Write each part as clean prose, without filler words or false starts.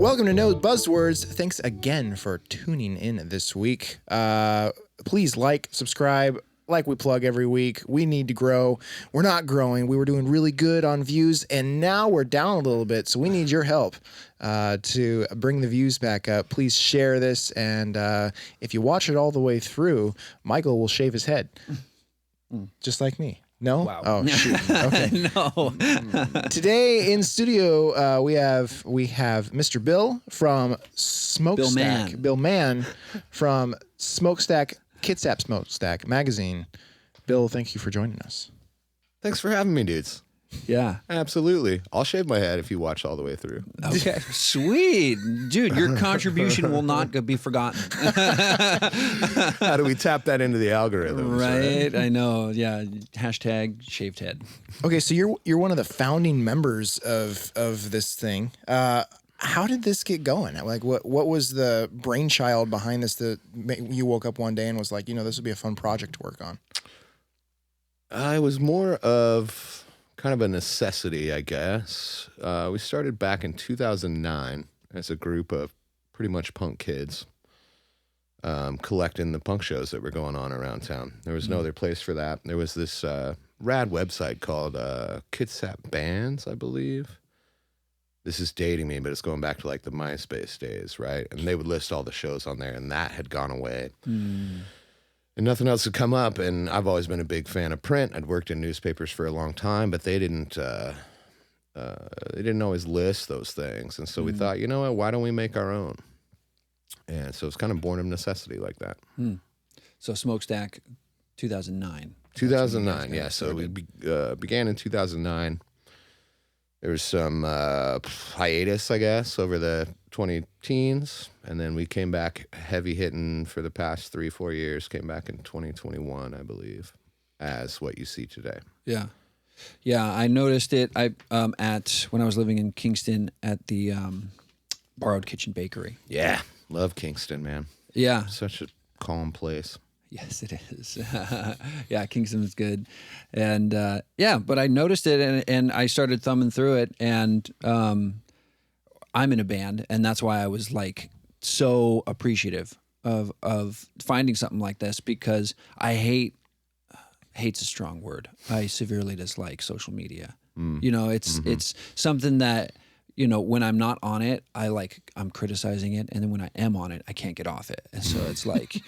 Welcome to No Buzzwords. Thanks again for tuning in this week. Please like, subscribe, like we plug every week. We need to grow. We're not growing. We were doing really good on views, and now we're down a little bit, so we need your help to bring the views back up. Please share this, and if you watch it all the way through, Michael will shave his head, just like me. No? Wow. Oh, shoot. Okay. No. Today in studio, we have Mr. Bill from Smokestack. Bill Mann from Smokestack, Kitsap Smokestack magazine. Bill, thank you for joining us. Thanks for having me, dudes. Yeah. Absolutely. I'll shave my head if you watch all the way through. Okay. Sweet. Dude, your contribution will not be forgotten. How do we tap that into the algorithm? Right? I know. Yeah. Hashtag shaved head. Okay, so you're one of the founding members of this thing. How did this get going? Like, what was the brainchild behind this that you woke up one day and was like, this would be a fun project to work on? I was more of kind of a necessity, I guess. We started back in 2009 as a group of pretty much punk kids collecting the punk shows that were going on around town. There was no other place for that. There was this rad website called Kitsap Bands, I believe. This is dating me, but it's going back to like the MySpace days, right? And they would list all the shows on there, and that had gone away. And nothing else had come up, and I've always been a big fan of print. I'd worked in newspapers for a long time, but they didn't always list those things. And so we thought, you know what, why don't we make our own? And so it's kind of born of necessity like that. So Smokestack, 2009. 2009, yeah. So we began in 2009. There was some hiatus, I guess, over the 20-teens. And then we came back heavy hitting for the past 3-4 years, came back in 2021, I believe, as what you see today. Yeah. Yeah, I noticed it when I was living in Kingston at the Borrowed Kitchen Bakery. Yeah, love Kingston, man. Yeah. Such a calm place. Yes, it is. Yeah, Kingston is good. And but I noticed it and I started thumbing through it, and I'm in a band, and that's why I was like so appreciative of finding something like this, because hate's a strong word. I severely dislike social media. It's something that, when I'm not on it, I'm criticizing it, and then when I am on it, I can't get off it. And so it's like,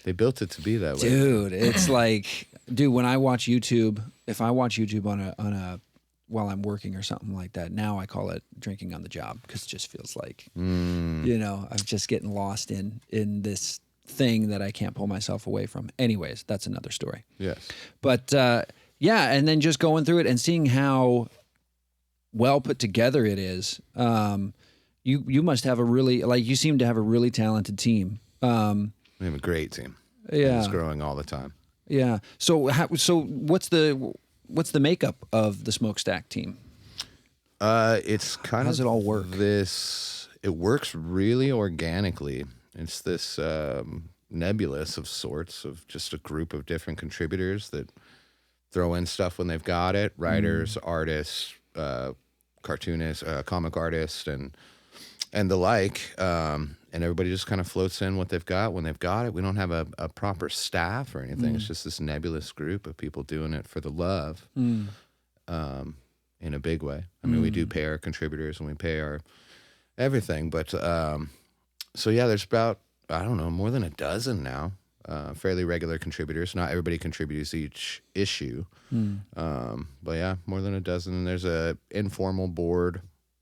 they built it to be that way, dude. It's like, when I watch YouTube, if I watch YouTube on a while I'm working or something like that, now I call it drinking on the job, because it just feels like, I'm just getting lost in this thing that I can't pull myself away from. Anyways, that's another story. Yes. But and then just going through it and seeing how well put together it is. You must have you seem to have a really talented team. We have a great team. Yeah. It's growing all the time. Yeah. So what's the makeup of the Smokestack team? It's kind How's of it all work? It works really organically. It's this nebulous of sorts of just a group of different contributors that throw in stuff when they've got it. Writers, artists, cartoonists, comic artists, and the like. And everybody just kind of floats in what they've got when they've got it. We don't have a proper staff or anything. It's just this nebulous group of people doing it for the love, in a big way. I mean, we do pay our contributors and we pay our everything. But so yeah, there's about, I don't know, more than a dozen now. Fairly regular contributors. Not everybody contributes each issue. But yeah, more than a dozen. And there's a informal board,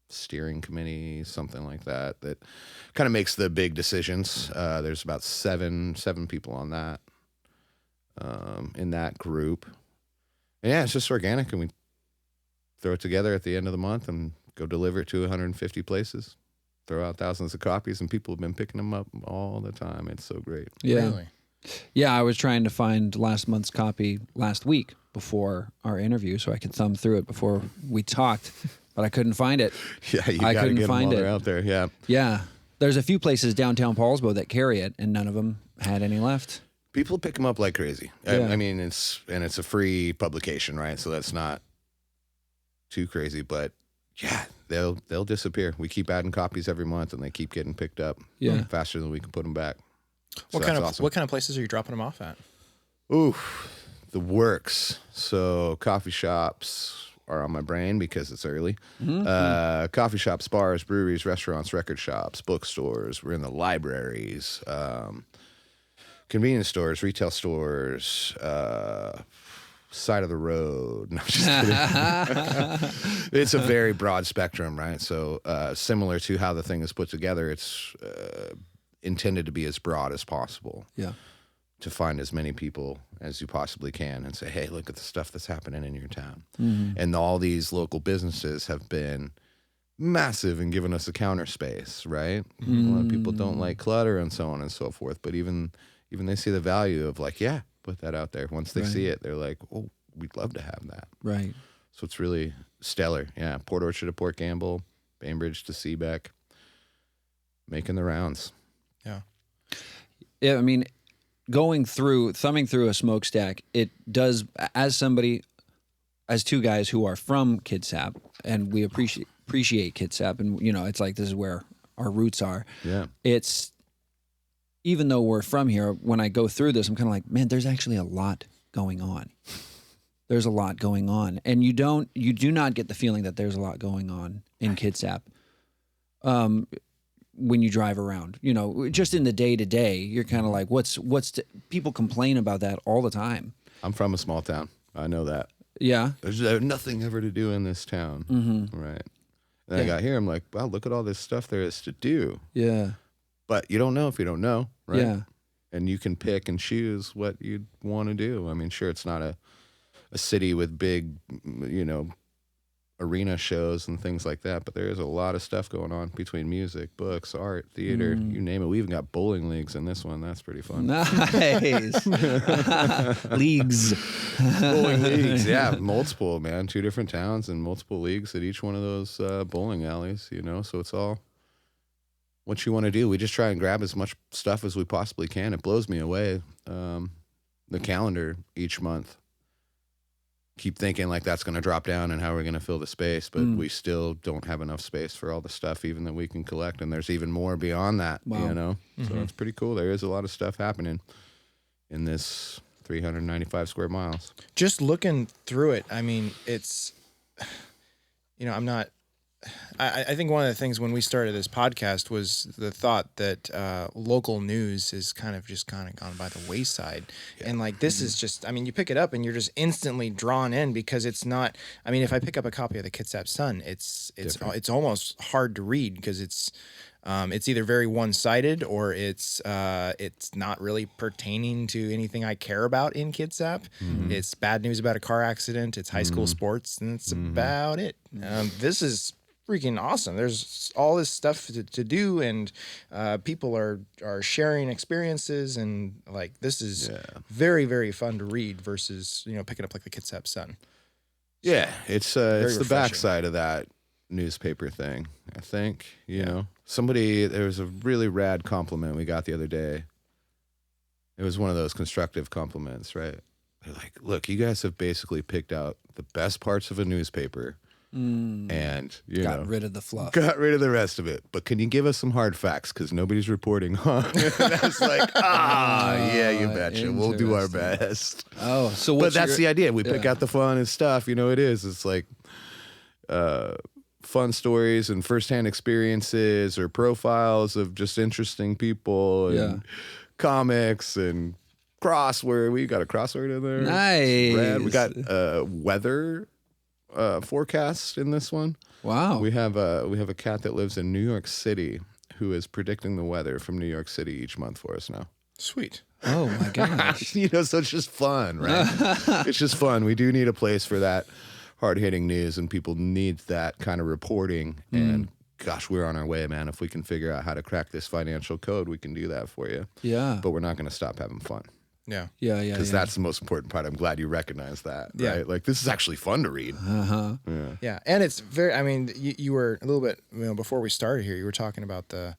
steering committee, something like that kind of makes the big decisions. There's about seven people on that, in that group. And yeah, it's just organic, and we throw it together at the end of the month and go deliver it to 150 places, throw out thousands of copies, and people have been picking them up all the time. It's so great. Yeah. Really? Yeah, I was trying to find last month's copy last week before our interview so I could thumb through it before we talked, but I couldn't find it. Yeah, you I got to couldn't get them find while it. they're out there. Yeah. Yeah. There's a few places downtown Paulsbo that carry it, and none of them had any left. People pick them up like crazy. Yeah. I mean, it's a free publication, right? So that's not too crazy, but yeah, they'll disappear. We keep adding copies every month, and they keep getting picked up faster than we can put them back. So What kind of awesome. what kind of places are you dropping them off at? Ooh, the works. So coffee shops are on my brain because it's early. Coffee shops, bars, breweries, restaurants, record shops, bookstores. We're in the libraries, convenience stores, retail stores, side of the road. No, just kidding. It's a very broad spectrum, right? So similar to how the thing is put together, it's intended to be as broad as possible. Yeah. To find as many people as you possibly can and say, hey, look at the stuff that's happening in your town. And all these local businesses have been massive in giving us a counter space, right? A lot of people don't like clutter and so on and so forth, but even they see the value of like, yeah, put that out there. Once they see it, they're like, oh, we'd love to have that. Right. So it's really stellar. Yeah, Port Orchard to Port Gamble, Bainbridge to Seabeck, making the rounds. Yeah. Yeah, I mean, thumbing through a smokestack, it does, as two guys who are from Kitsap, and we appreciate Kitsap, and it's like this is where our roots are. Yeah. It's, even though we're from here, when I go through this, I'm kind of like, man, there's actually a lot going on. There's a lot going on, and you do not get the feeling that there's a lot going on in Kitsap. When you drive around, just in the day to day, you're kind of like, people complain about that all the time. I'm from a small town. I know that. Yeah. There's nothing ever to do in this town. Right. Then I got here, I'm like, wow, look at all this stuff there is to do. Yeah. But you don't know if you don't know, right? Yeah. And you can pick and choose what you'd want to do. I mean, sure, it's not a city with big, arena shows and things like that, but there is a lot of stuff going on between music, books, art, theater, you name it. We even got bowling leagues in this one. That's pretty fun. Nice. Leagues. Bowling leagues, yeah, multiple, man. 2 different towns and multiple leagues at each one of those bowling alleys, so it's all what you want to do. We just try and grab as much stuff as we possibly can. It blows me away, the calendar each month. Keep thinking like that's going to drop down and how we're going to fill the space, but we still don't have enough space for all the stuff even that we can collect, and there's even more beyond that. So it's pretty cool. There is a lot of stuff happening in this 395 square miles. Just looking through it, I mean, it's, I think one of the things when we started this podcast was the thought that local news is kind of gone by the wayside. Yeah. And like, this is just, I mean, you pick it up and you're just instantly drawn in because it's not, I mean, if I pick up a copy of the Kitsap Sun, it's almost hard to read because it's either very one-sided or it's not really pertaining to anything I care about in Kitsap. It's bad news about a car accident. It's high school sports, and it's about it. This is freaking awesome. There's all this stuff to do, and people are sharing experiences, and like this is very, very fun to read versus picking up like the Kitsap Sun. Yeah, it's the backside of that newspaper thing. I think there was a really rad compliment we got the other day. It was one of those constructive compliments, right? They're like, "Look, you guys have basically picked out the best parts of a newspaper." And got rid of the fluff, got rid of the rest of it. But can you give us some hard facts? Because nobody's reporting on. And I was like, yeah, you betcha. We'll do our best. Oh, so but that's the idea. We pick out the fun and stuff. It's like fun stories and firsthand experiences or profiles of just interesting people and comics and crossword. We got a crossword in there. Nice. Rad. We got weather forecast in this one. Wow. We have a cat that lives in New York City who is predicting the weather from New York City each month for us now. Sweet. Oh my gosh. So it's just fun, right? It's just fun. We do need a place for that hard-hitting news, and people need that kind of reporting. And gosh, we're on our way, man. If we can figure out how to crack this financial code, we can do that for you. Yeah. But we're not going to stop having fun. Yeah. Because that's the most important part. I'm glad you recognize that, right? Yeah. Like, this is actually fun to read. Yeah. And it's very, I mean, you were a little bit, before we started here, you were talking about the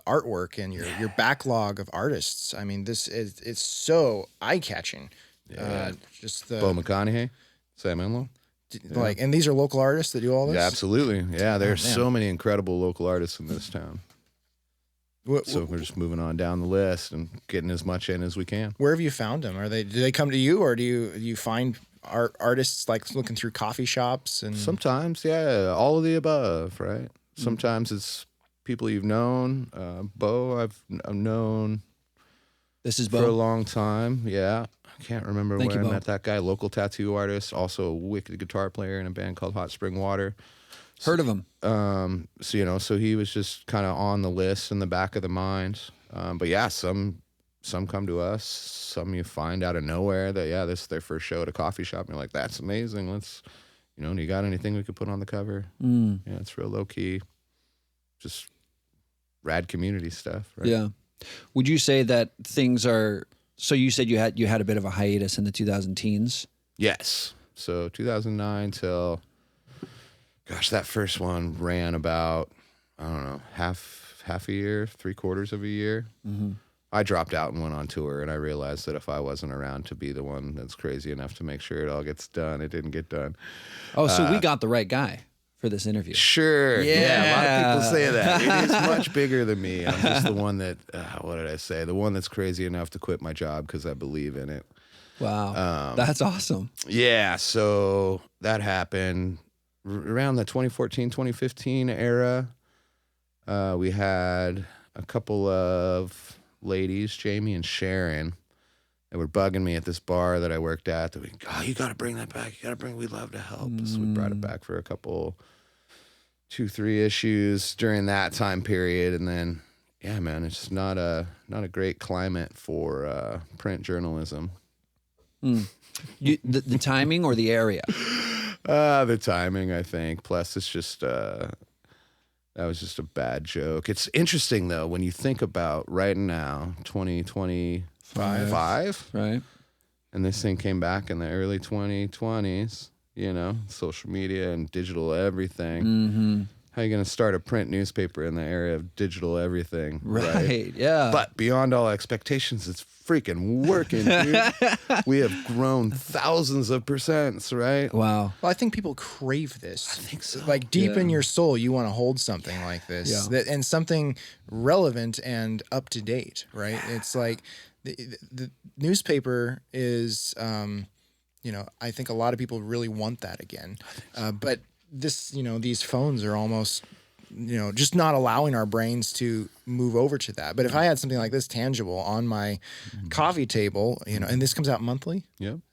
artwork and your backlog of artists. I mean, it's so eye-catching. Yeah. Just the Bo McConaughey, Sam Enlow. Like, and these are local artists that do all this? Yeah, absolutely. Yeah, there's so many incredible local artists in this town. So we're just moving on down the list and getting as much in as we can. Where have you found them? Do they come to you, or do you find artists like looking through coffee shops? And sometimes, yeah, all of the above, right? Sometimes it's people you've known. Bo, I've known. This is Bo for a long time. Yeah, I can't remember Thank where you, I Bo. met that guy. Local tattoo artist, also a wicked guitar player in a band called Hot Spring Water. Heard of him. So he was just kind of on the list in the back of the mind. But yeah, some come to us. Some you find out of nowhere that this is their first show at a coffee shop. And you're like, that's amazing. Let's, do you got anything we could put on the cover? Yeah, it's real low key, just rad community stuff. Right? Yeah. Would you say that things are? So you said you had a bit of a hiatus in the 2010s. Yes. So 2009 till. Gosh, that first one ran about, I don't know, half a year, 3/4 of a year. Mm-hmm. I dropped out and went on tour, and I realized that if I wasn't around to be the one that's crazy enough to make sure it all gets done, it didn't get done. Oh, so we got the right guy for this interview. Sure. Yeah, a lot of people say that. It is much bigger than me. I'm just the one that, what did I say? The one that's crazy enough to quit my job because I believe in it. Wow. That's awesome. Yeah, so that happened. Around the 2014, 2015 era, we had a couple of ladies, Jamie and Sharon, that were bugging me at this bar that I worked at. That you got to bring that back. We'd love to help. So we brought it back for a couple, 2-3 issues during that time period. And then, yeah, man, it's just not a great climate for print journalism. The timing or the area? The timing, I think. Plus, it's just that was just a bad joke. It's interesting though when you think about right now, 2025, right? And this thing came back in the early 2020s. Social media and digital everything. Mm-hmm. How are you going to start a print newspaper in the era of digital everything? Right. Yeah. But beyond all expectations, it's freaking working, dude. We have grown thousands of %, right? Wow. Well, I think people crave this. I think so. Like deep in your soul, you want to hold something like this, and something relevant and up to date, right? It's like the newspaper is, I think a lot of people really want that again, but these phones are almost, just not allowing our brains to move over to that. But if I had something like this tangible on my coffee table, and this comes out monthly,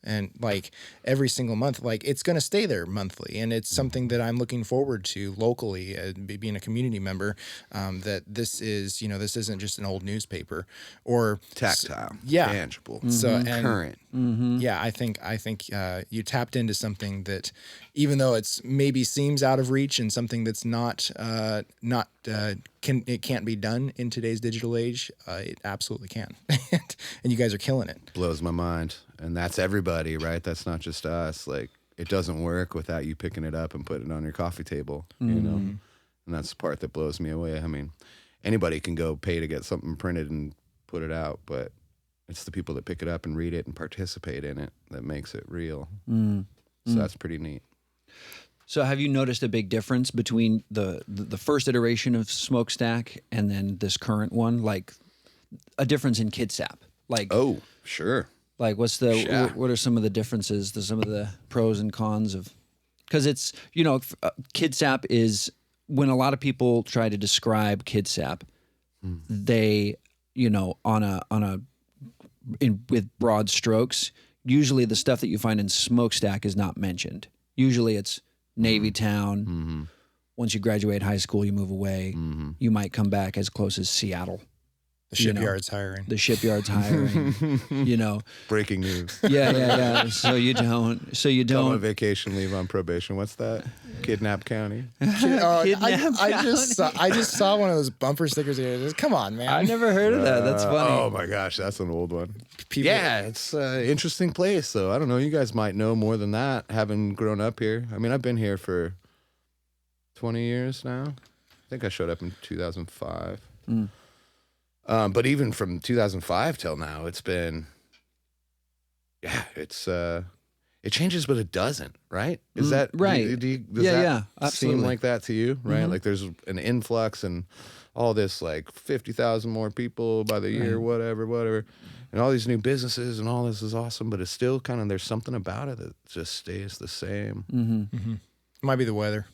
and like every single month, like it's going to stay there monthly, and it's something that I'm looking forward to locally, being a community member. That this is, this isn't just an old newspaper or tactile, tangible, so current. Yeah, I think you tapped into something that, even though it's maybe seems out of reach and something that's not can't be done in today's digital age, it absolutely can. And you guys are killing it. Blows my mind. And that's everybody, right? That's not just us. Like, it doesn't work without you picking it up and putting it on your coffee table, And that's the part that blows me away. I mean, anybody can go pay to get something printed and put it out, but it's the people that pick it up and read it and participate in it that makes it real. So that's pretty neat. So have you noticed a big difference between the first iteration of Smokestack and then this current one? Like a difference in Kitsap? Like, oh, sure. Like what are some of the differences, some of the pros and cons of, because it's, Kitsap is, when a lot of people try to describe Kitsap, they, with broad strokes, usually the stuff that you find in Smokestack is not mentioned. Usually it's Navy Town. Mm-hmm. Once you graduate high school, you move away. Mm-hmm. You might come back as close as Seattle. The shipyard's hiring. The shipyard's hiring. Breaking news. Yeah. So you don't. Come on vacation, leave on probation. What's that? Kidnap County. I just saw one of those bumper stickers here. Come on, man. I never heard of that. That's funny. Oh my gosh, that's an old one. It's an interesting place. So I don't know. You guys might know more than that, having grown up here. I mean, I've been here for 20 years now. I think I showed up in 2005. But even from 2005 till now, it's been, it's it changes, but it doesn't, right? Is that right? Does that absolutely. seem like that to you, right? Like there's an influx and all this like 50,000 more people by the year, whatever, and all these new businesses and all this is awesome, but it's still kind of there's something about it that just stays the same. Might be the weather.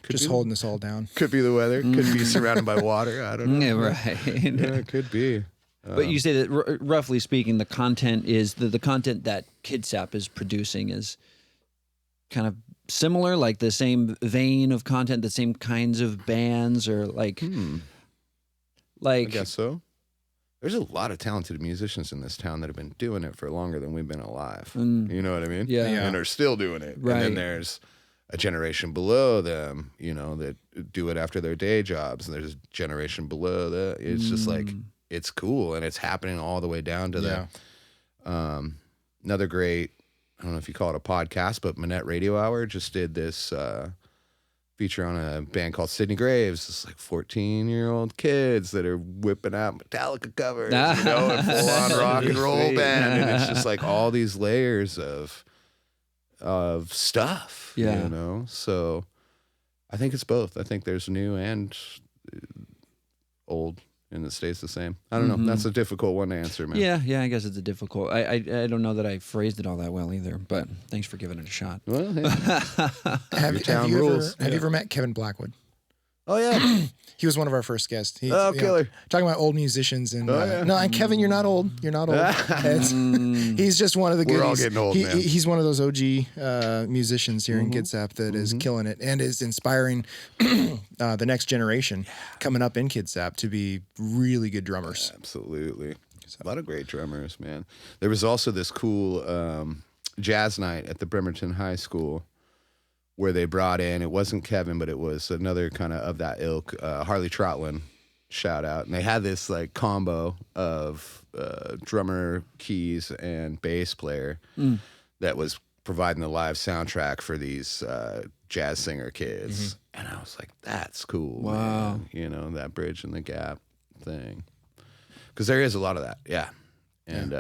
Just be. holding us all down. Could be the weather. Could be surrounded by water. I don't know. Yeah, right. Yeah, it could be. But you say that roughly speaking, the content is the content that Kitsap is producing is kind of similar, like the same vein of content, the same kinds of bands, or like, I guess so. There's a lot of talented musicians in this town that have been doing it for longer than we've been alive. You know what I mean? Yeah. And are still doing it. Right. And then there's a generation below them, you know, that do it after their day jobs. And there's a generation below that. It's just like, it's cool. And it's happening all the way down to the, another great, I don't know if you call it a podcast, but Manette Radio Hour just did this, feature on a band called Sydney Graves. It's like 14-year-old kids that are whipping out Metallica covers, you know, and full-on rock and roll band. And it's just like all these layers of stuff, you know? So I think it's both. I think there's new and old, and it stays the same. I don't know. That's a difficult one to answer, man. Yeah, I guess it's a difficult. I don't know that I phrased it all that well either, but thanks for giving it a shot. Well, hey. Have you ever met Kevin Blackwood? Oh, yeah. He was one of our first guests. He, killer. Talking about old musicians. And no, and Kevin, you're not old. You're not old. He's just one of the goodies. We're all getting old, man. He's one of those OG musicians here in Kitsap that is killing it and is inspiring the next generation coming up in Kitsap to be really good drummers. Absolutely. A lot of great drummers, man. There was also this cool jazz night at the Bremerton High School where they brought in, it wasn't Kevin, but it was another kind of that ilk, Harley Troutland, shout out. And they had this like combo of drummer, keys, and bass player that was providing the live soundtrack for these jazz singer kids. And I was like, that's cool. Wow. Man. You know, that bridge and the gap thing. Because there is a lot of that, yeah. And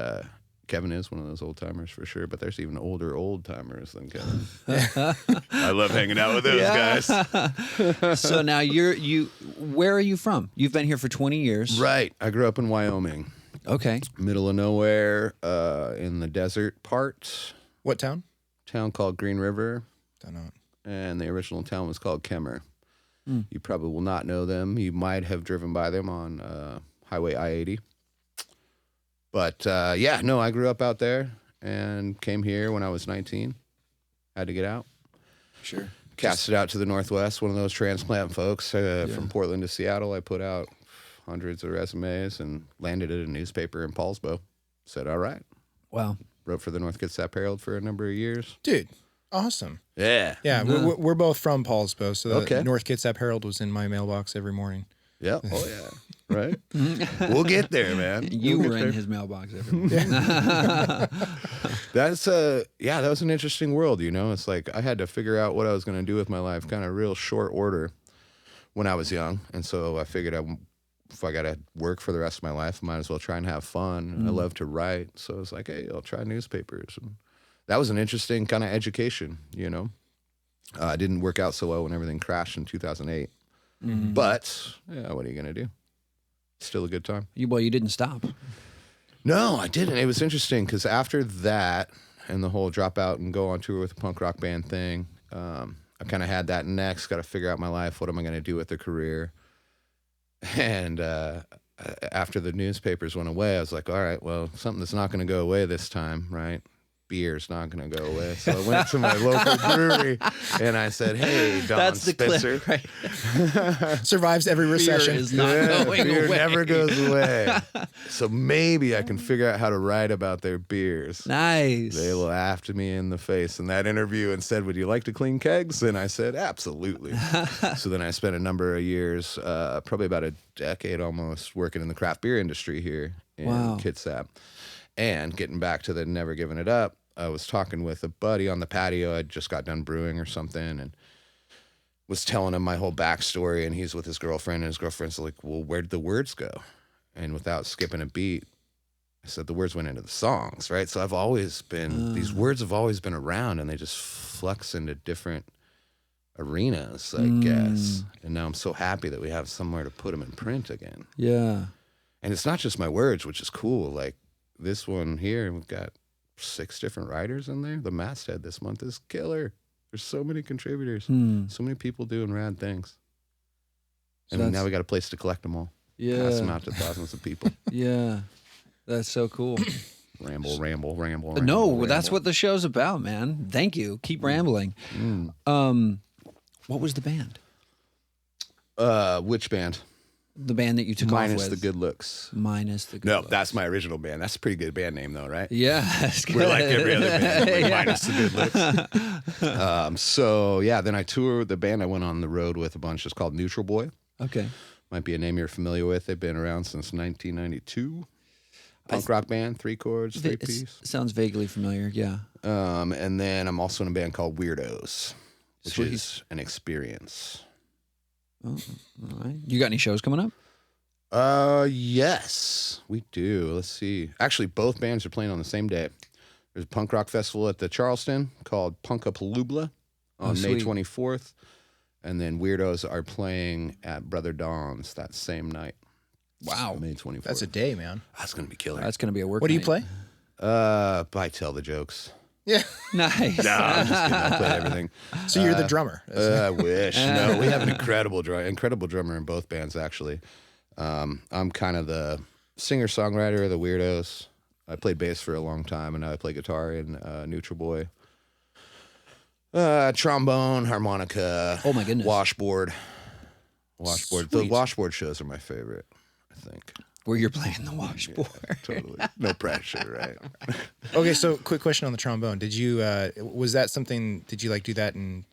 Kevin is one of those old timers for sure, but there's even older old timers than Kevin. I love hanging out with those guys. So now where are you from? You've been here for 20 years. Right. I grew up in Wyoming. Okay. Middle of nowhere, in the desert part. What town? Town called Green River. Don't know. And the original town was called Kemmer. You probably will not know them. You might have driven by them on Highway I-80. But I grew up out there and came here when I was 19. Had to get out. Sure. Cast it out to the Northwest, one of those transplant folks from Portland to Seattle. I put out hundreds of resumes and landed at a newspaper in Paulsbo. Said, all right. Wow. Wrote for the North Kitsap Herald for a number of years. Dude, awesome. Yeah. Yeah, we're both from Paulsbo, so the Okay. North Kitsap Herald was in my mailbox every morning. Yeah. Oh, yeah. Right? We'll get there, man. You We'll were get in there. his mailbox every morning. That's that was an interesting world, you know. It's like I had to figure out what I was going to do with my life kind of real short order when I was young. And so I figured if I got to work for the rest of my life, I might as well try and have fun. I love to write. So I was like, hey, I'll try newspapers. And that was an interesting kind of education, you know. It didn't work out so well when everything crashed in 2008. But, what are you going to do? Still a good time. You didn't stop. No, I didn't. It was interesting because after that and the whole drop out and go on tour with a punk rock band thing, I kind of had that next. Got to figure out my life. What am I going to do with a career? And after the newspapers went away, I was like, all right, well, something that's not going to go away this time, right? Beer's not going to go away. So I went to my local brewery and I said, hey, Don That's the Spitzer. clip, right? Survives every recession. Beer is not going beer away. never goes away. So maybe I can figure out how to write about their beers. Nice. They laughed me in the face in that interview and said, would you like to clean kegs? And I said, absolutely. So then I spent a number of years, probably about a decade almost, working in the craft beer industry here in Kitsap. And getting back to the never giving it up, I was talking with a buddy on the patio. I just got done brewing or something and was telling him my whole backstory. And he's with his girlfriend, and his girlfriend's like, well, where'd the words go? And without skipping a beat, I said the words went into the songs, right? So I've always been, these words have always been around, and they just flux into different arenas, I guess. And now I'm so happy that we have somewhere to put them in print again. Yeah. And it's not just my words, which is cool. Like this one here, we've got 6 different writers in there. The masthead this month is killer. There's so many contributors, so many people doing rad things. So And now we got a place to collect them all. Yeah. Pass them out to thousands of people. Yeah. That's so cool. Ramble. No, that's what the show's about, man. Thank you. Keep rambling. What was the band? Which band? The band that you took Minus off with. the Good Looks. Minus the Good No, Looks. that's my original band. That's a pretty good band name, though, right? Yeah, that's good. We're like every other band. We're Minus the Good Looks. So, yeah, then I toured the band I went on the road with a bunch. It's called Neutral Boy. Okay. Might be a name you're familiar with. They've been around since 1992. Punk rock band, 3 chords, 3-piece. Sounds vaguely familiar, yeah. And then I'm also in a band called Weirdos, which Sweet. is an experience. Oh, all right. You got any shows coming up? Yes, we do. Let's see. Actually, both bands are playing on the same day. There's a punk rock festival at the Charleston called Punkapalooza on May sweet. 24th. And then Weirdos are playing at Brother Don's that same night. Wow. May 24th. That's a day, man. That's going to be killer. That's going to be a work What do you night. play? I tell the jokes. Yeah. Nice. No, I'm just kidding. I play everything. So you're the drummer. I wish. No, we have an incredible drummer in both bands, actually. I'm kind of the singer-songwriter of the Weirdos. I played bass for a long time, and now I play guitar in Neutral Boy. Trombone, harmonica. Oh, my goodness. Washboard. The Sweet. washboard shows are my favorite, I think. Where you're playing the washboard. Totally. No pressure, right? Okay, so quick question on the trombone. Did you was that something? Did you like do that in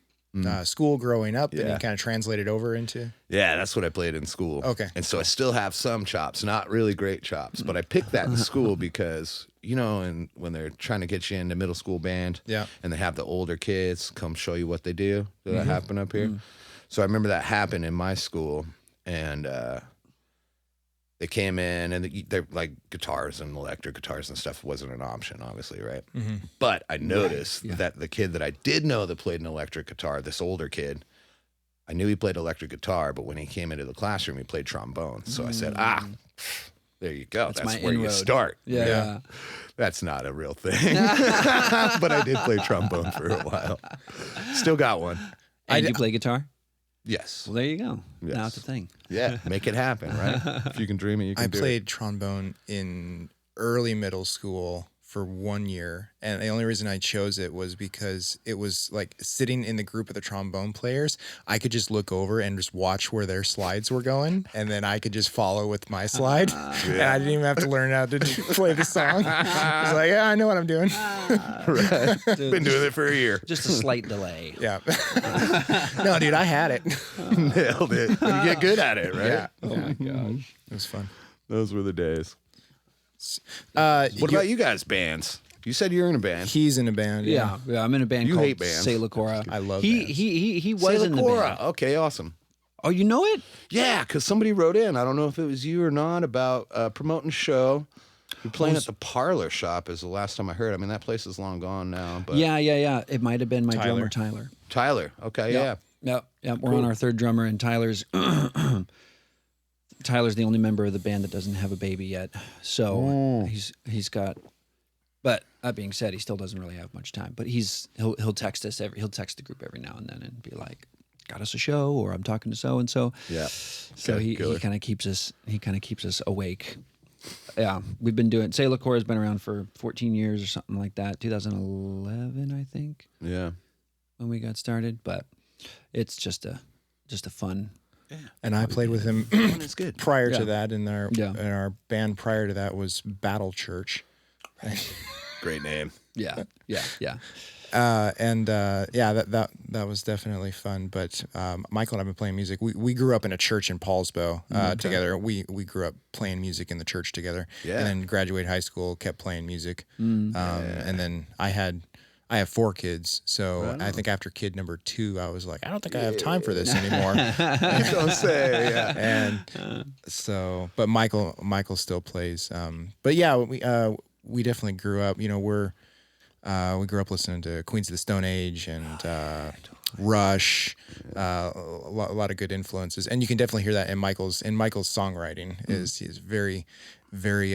school growing up, and Yeah. you kind of translated over into? Yeah, that's what I played in school. Okay. And so I still have some chops, not really great chops, but I picked that in school because, and when they're trying to get you into middle school band, Yeah. and they have the older kids come show you what they do. Did that happen up here? So I remember that happened in my school, and they came in, and they're like guitars and electric guitars and stuff wasn't an option, obviously, right? But I noticed that the kid that I did know that played an electric guitar, this older kid, I knew he played electric guitar, but when he came into the classroom, he played trombone. So I said, there you go. That's my where you inroad. start. Yeah. That's not a real thing. But I did play trombone for a while. Still got one. And you play guitar? Yes. Well, there you go. Yes. Now it's a thing. Yeah. Make it happen, right? If you can dream it, you can I do played trombone in early middle school for 1 year, and the only reason I chose it was because it was like sitting in the group of the trombone players. I could just look over and just watch where their slides were going, and then I could just follow with my slide, and I didn't even have to learn how to play the song. I was like, yeah, I know what I'm doing. Right. Been doing it for a year. Just a slight delay. Yeah. No, dude, I had it. Nailed it. You get good at it, right? Yeah. Oh my gosh. It was fun. Those were the days. What What about you guys, bands? You said you're in a band. He's in a band. Yeah, I'm in a band You called hate bands. Sailacora. I love he, bands. he was in the Sailacora. band. Okay, awesome. Oh, you know it? Yeah, because somebody wrote in. I don't know if it was you or not about promoting a show. You're playing at the Parlor Shop is the last time I heard. I mean, that place is long gone now. But Yeah. It might have been my drummer, Tyler. Tyler. Okay, yeah. Yep. We're on our third drummer, and Tyler's the only member of the band that doesn't have a baby yet. So he's got. But that being said, he still doesn't really have much time. But he'll text us he'll text the group every now and then and be like, "Got us a show," or "I'm talking to so and so." Yeah. So Okay, he killer. kind of keeps us awake. Yeah, we've been doing. Sailacora has been around for 14 years or something like that. 2011, I think, Yeah. when we got started. But it's just a fun. And I played with him It's good. prior Yeah. to that. In our Yeah. in our band prior to that was Battle Church. Great name. Yeah. That was definitely fun. But Michael and I've been playing music. We grew up in a church in Paulsbo together. We grew up playing music in the church together. Yeah. And then graduated high school, kept playing music. And then I had I have 4 kids, so I think after kid number 2, I was like, I don't think I have time for this anymore. Don't say, yeah. And so, but Michael still plays. But yeah, we definitely grew up. You know, we grew up listening to Queens of the Stone Age and Rush, a lot of good influences, and you can definitely hear that in Michael's songwriting. He's very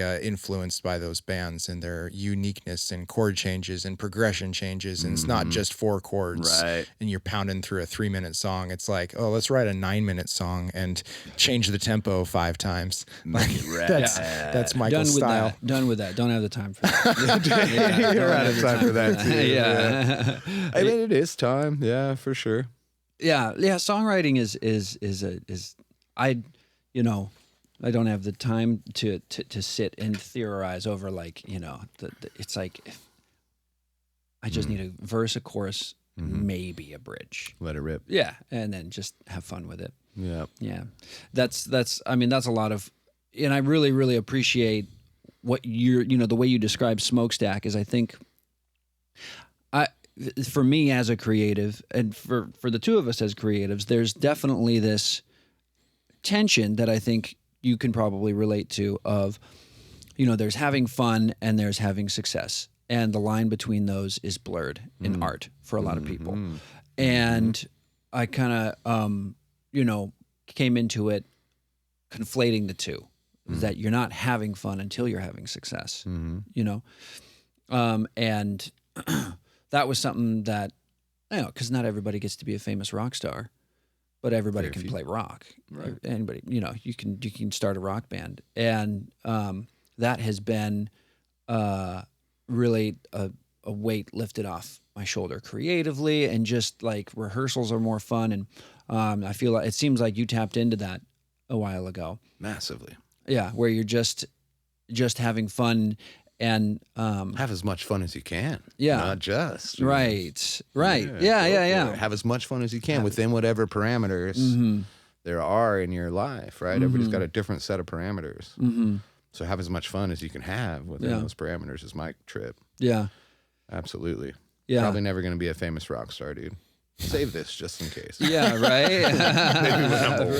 influenced by those bands and their uniqueness and chord changes and progression changes. And it's not just 4 chords and you're pounding through a 3-minute song. It's like, oh, let's write a 9-minute song and change the tempo 5 times. Like that's Michael's style. Done with that. Don't have the time for that. You're out of time for that too. Yeah. I mean, it is time. Yeah, for sure. Yeah. Songwriting is I don't have the time to sit and theorize over, like, you know, it's like I just need a verse, a chorus, maybe a bridge. Let it rip. Yeah, and then just have fun with it. Yeah. Yeah. That's a lot of, and I really, really appreciate what the way you describe Smokestack is, I think, for me as a creative, and for the two of us as creatives, there's definitely this tension that I think you can probably relate to of, you know, there's having fun and there's having success. And the line between those is blurred in art for a lot of people. And I kind of, came into it conflating the two, that you're not having fun until you're having success, you know? And that was something that, you know, because not everybody gets to be a famous rock star. But everybody can play rock. Right. Anybody, you know, you can start a rock band, and that has been really a weight lifted off my shoulder creatively, and just like rehearsals are more fun, and I feel like it seems like you tapped into that a while ago. Massively. Yeah, where you're just having fun. And have as much fun as you can. Yeah. Not just. Right. Yeah. Have as much fun as you can within whatever parameters there are in your life, right? Everybody's got a different set of parameters. So have as much fun as you can have within those parameters is my trip. Yeah. Absolutely. Yeah. Probably never going to be a famous rock star, dude. Save this just in case. Yeah, right.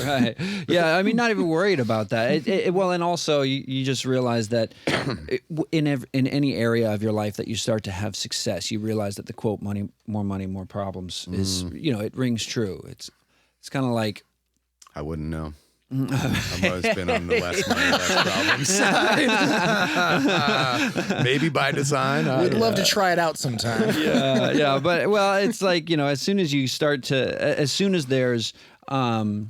Right. Yeah, I mean, not even worried about that. Well, and also you just realize that in any area of your life that you start to have success, you realize that the quote money, more problems is, you know, it rings true. It's kind of like, I wouldn't know. I've always been on the less money, less problems side. Maybe by design. We'd love to try it out sometime. Yeah. But, well, it's like, you know, as soon as there's, I mean,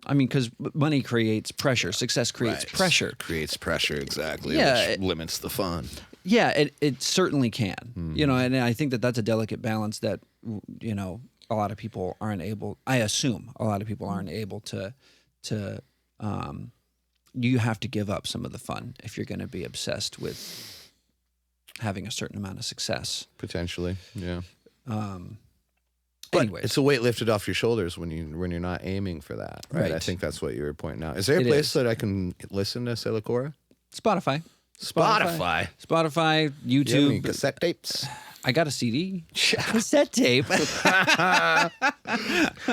because money creates pressure. Success creates pressure. Creates pressure, exactly. Yeah. Which limits the fun. Yeah, it certainly can. You know, and I think that's a delicate balance that, you know, a lot of people aren't able, I assume a lot of people aren't able to you have to give up some of the fun if you're going to be obsessed with having a certain amount of success. Potentially, yeah. Anyways, it's a weight lifted off your shoulders when you're not aiming for that, right? I think that's what you were pointing out. Is there a place that I can listen to Silicora? Spotify, YouTube. YouTube. You have any cassette tapes? I got a CD. Cassette tape.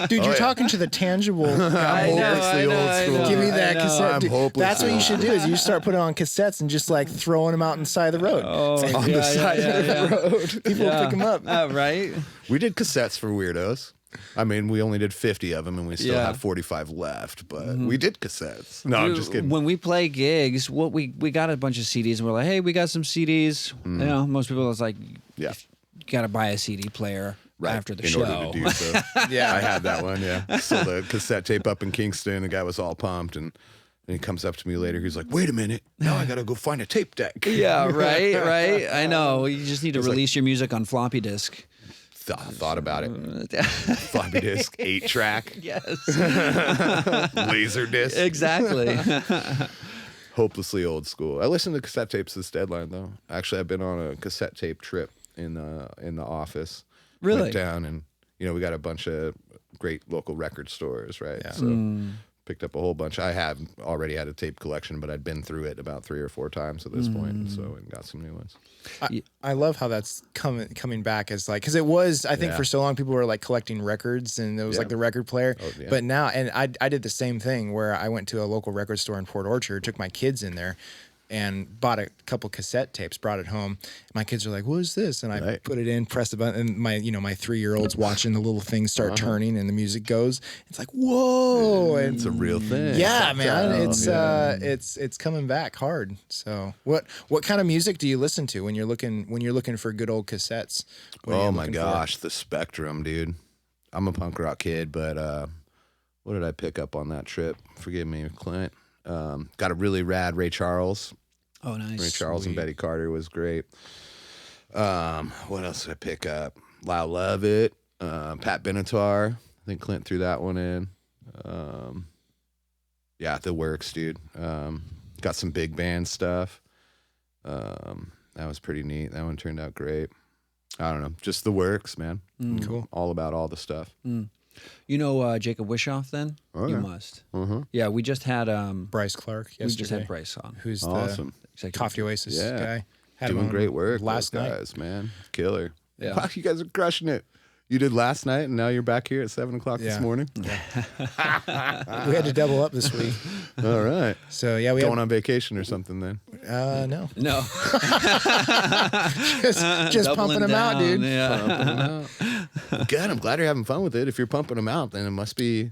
Dude, you're talking to the tangible. I'm hopelessly old school. Give me that cassette. Dude, hopeless. That's what you should do is you start putting on cassettes and just like throwing them out on the side of the road. On the side of the road. People will pick them up. Right? We did cassettes for weirdos. I mean, we only did 50 of them, and we still have 45 left. But we did cassettes. No, I'm just kidding. When we play gigs, we got a bunch of CDs, and we're like, hey, we got some CDs. You know, most people it's like, you got to buy a CD player after the show. In order to do so. I had that one, So the cassette tape up in Kingston, the guy was all pumped, and he comes up to me later. He's like, wait a minute. Now I got to go find a tape deck. Yeah, right. I know. You just need to release your music on floppy disk. Thought about it. Floppy disk, 8-track. Yes. Laser disc. Exactly. Hopelessly old school. I listened to cassette tapes this deadline, though. Actually, I've been on a cassette tape trip in the office. Really? Went down, and, you know, we got a bunch of great local record stores, right? So picked up a whole bunch. I have already had a tape collection, but I'd been through it about 3 or 4 times at this point, and so I got some new ones. I love how that's coming back as like, because it was, I think Yeah. for so long people were like collecting records and it was like the record player. Oh, yeah. But now, and I did the same thing where I went to a local record store in Port Orchard, took my kids in there and bought a couple cassette tapes, brought it home. My kids are like, what is this? And I put it in, press the button, and my 3-year-old's watching the little things start turning and the music goes. It's like, whoa. And It's a real thing. yeah, man, it's coming back hard. So what kind of music do you listen to when you're looking for good old cassettes? What are you Oh my looking for? gosh, the spectrum, dude. I'm a punk rock kid, but what did I pick up on that trip? Forgive me, Clint. Got a really rad Ray Charles. Oh, nice. Ray Charles and Betty Carter was great. What else did I pick up? Lyle Lovett, Pat Benatar. I think Clint threw that one in. Yeah, the works, dude. Got some big band stuff. That was pretty neat. That one turned out great. I don't know, just the works, man. Cool. All about all the stuff. You know Jacob Wishoff then? Oh, You yeah. must. Uh-huh. Yeah, we just had Bryce Clark yesterday. we just had Bryce on. Who's Awesome. the Executive. Coffee Oasis Yeah. guy. Had him Doing on great work, last those night. guys, man. Killer. Yeah. Wow, you guys are crushing it. You did last night, and now you're back here at 7:00 Yeah. this morning. We had to double up this week. All right. So yeah, we Going on vacation or something then. no, No. just pumping them out, dude. Yeah. Good. I'm glad you're having fun with it. If you're pumping them out, then it must be.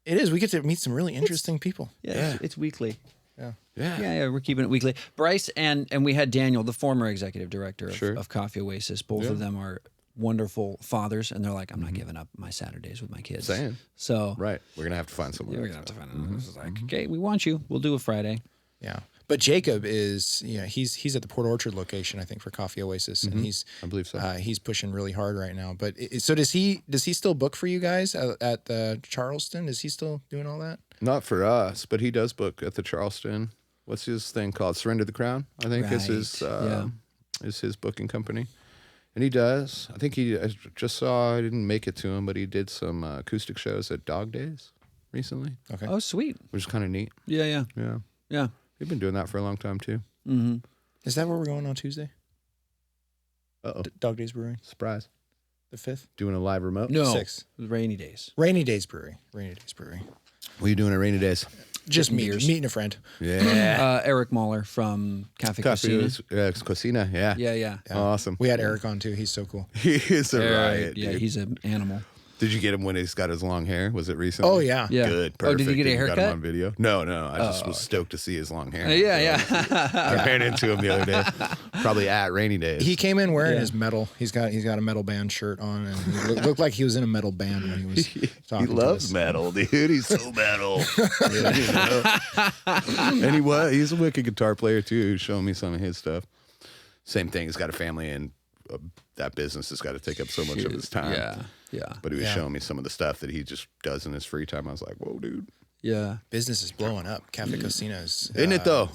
It is. We get to meet some really interesting people. Yeah, it's weekly. Yeah. Yeah, we're keeping it weekly. Bryce and we had Daniel, the former executive director of, Sure. of Coffee Oasis. Both of them are wonderful fathers, and they're like, I'm not giving up my Saturdays with my kids. Saying. So Right. We're gonna have to find yeah, someone. we're gonna have to find another. It's like, okay, we want you. We'll do a Friday. Yeah. But Jacob is, he's at the Port Orchard location, I think, for Coffee Oasis, and I believe so. he's pushing really hard right now. But so does he still book for you guys at the Charleston? Is he still doing all that? Not for us, but he does book at the Charleston. What's his thing called? Surrender the Crown, I think is his booking company. And he does. I think I just saw, I didn't make it to him, but he did some acoustic shows at Dog Days recently, Okay. Oh, sweet. which is kind of neat. Yeah. Yeah. They've been doing that for a long time too. Mm-hmm. Is that where we're going on Tuesday? Uh-oh. Dog Days Brewing, Surprise. the 5th? Doing a live remote? No, 6th. rainy days. Rainy Days Brewery. What are you doing at rainy days? Just Getting beers. meeting a friend. Yeah. Eric Mahler from Cafe Cocina. Cocina, yeah. Yeah. Awesome. We had Eric on too. He's so cool. He is a riot, Yeah, dude. he's an animal. Did you get him when he's got his long hair? Was it recently? Oh yeah. Yeah. Good. Oh, did Perfect. you get a Got him haircut? on video? No. I just was stoked to see his long hair. Yeah. I ran into him the other day, probably at rainy days. He came in wearing Yeah. his metal. He's got a metal band shirt on, and he looked like he was in a metal band when he was He talking. to loves us. metal, dude. He's so metal. Yeah, you know. And he's a wicked guitar player too. He's showing me some of his stuff. Same thing. He's got a family, and that business has got to take up so much of his time. Yeah. But he was Yeah. showing me some of the stuff that he just does in his free time. I was like, whoa, dude. Yeah. Business is blowing up. Cafe Cocina's Isn't it, though?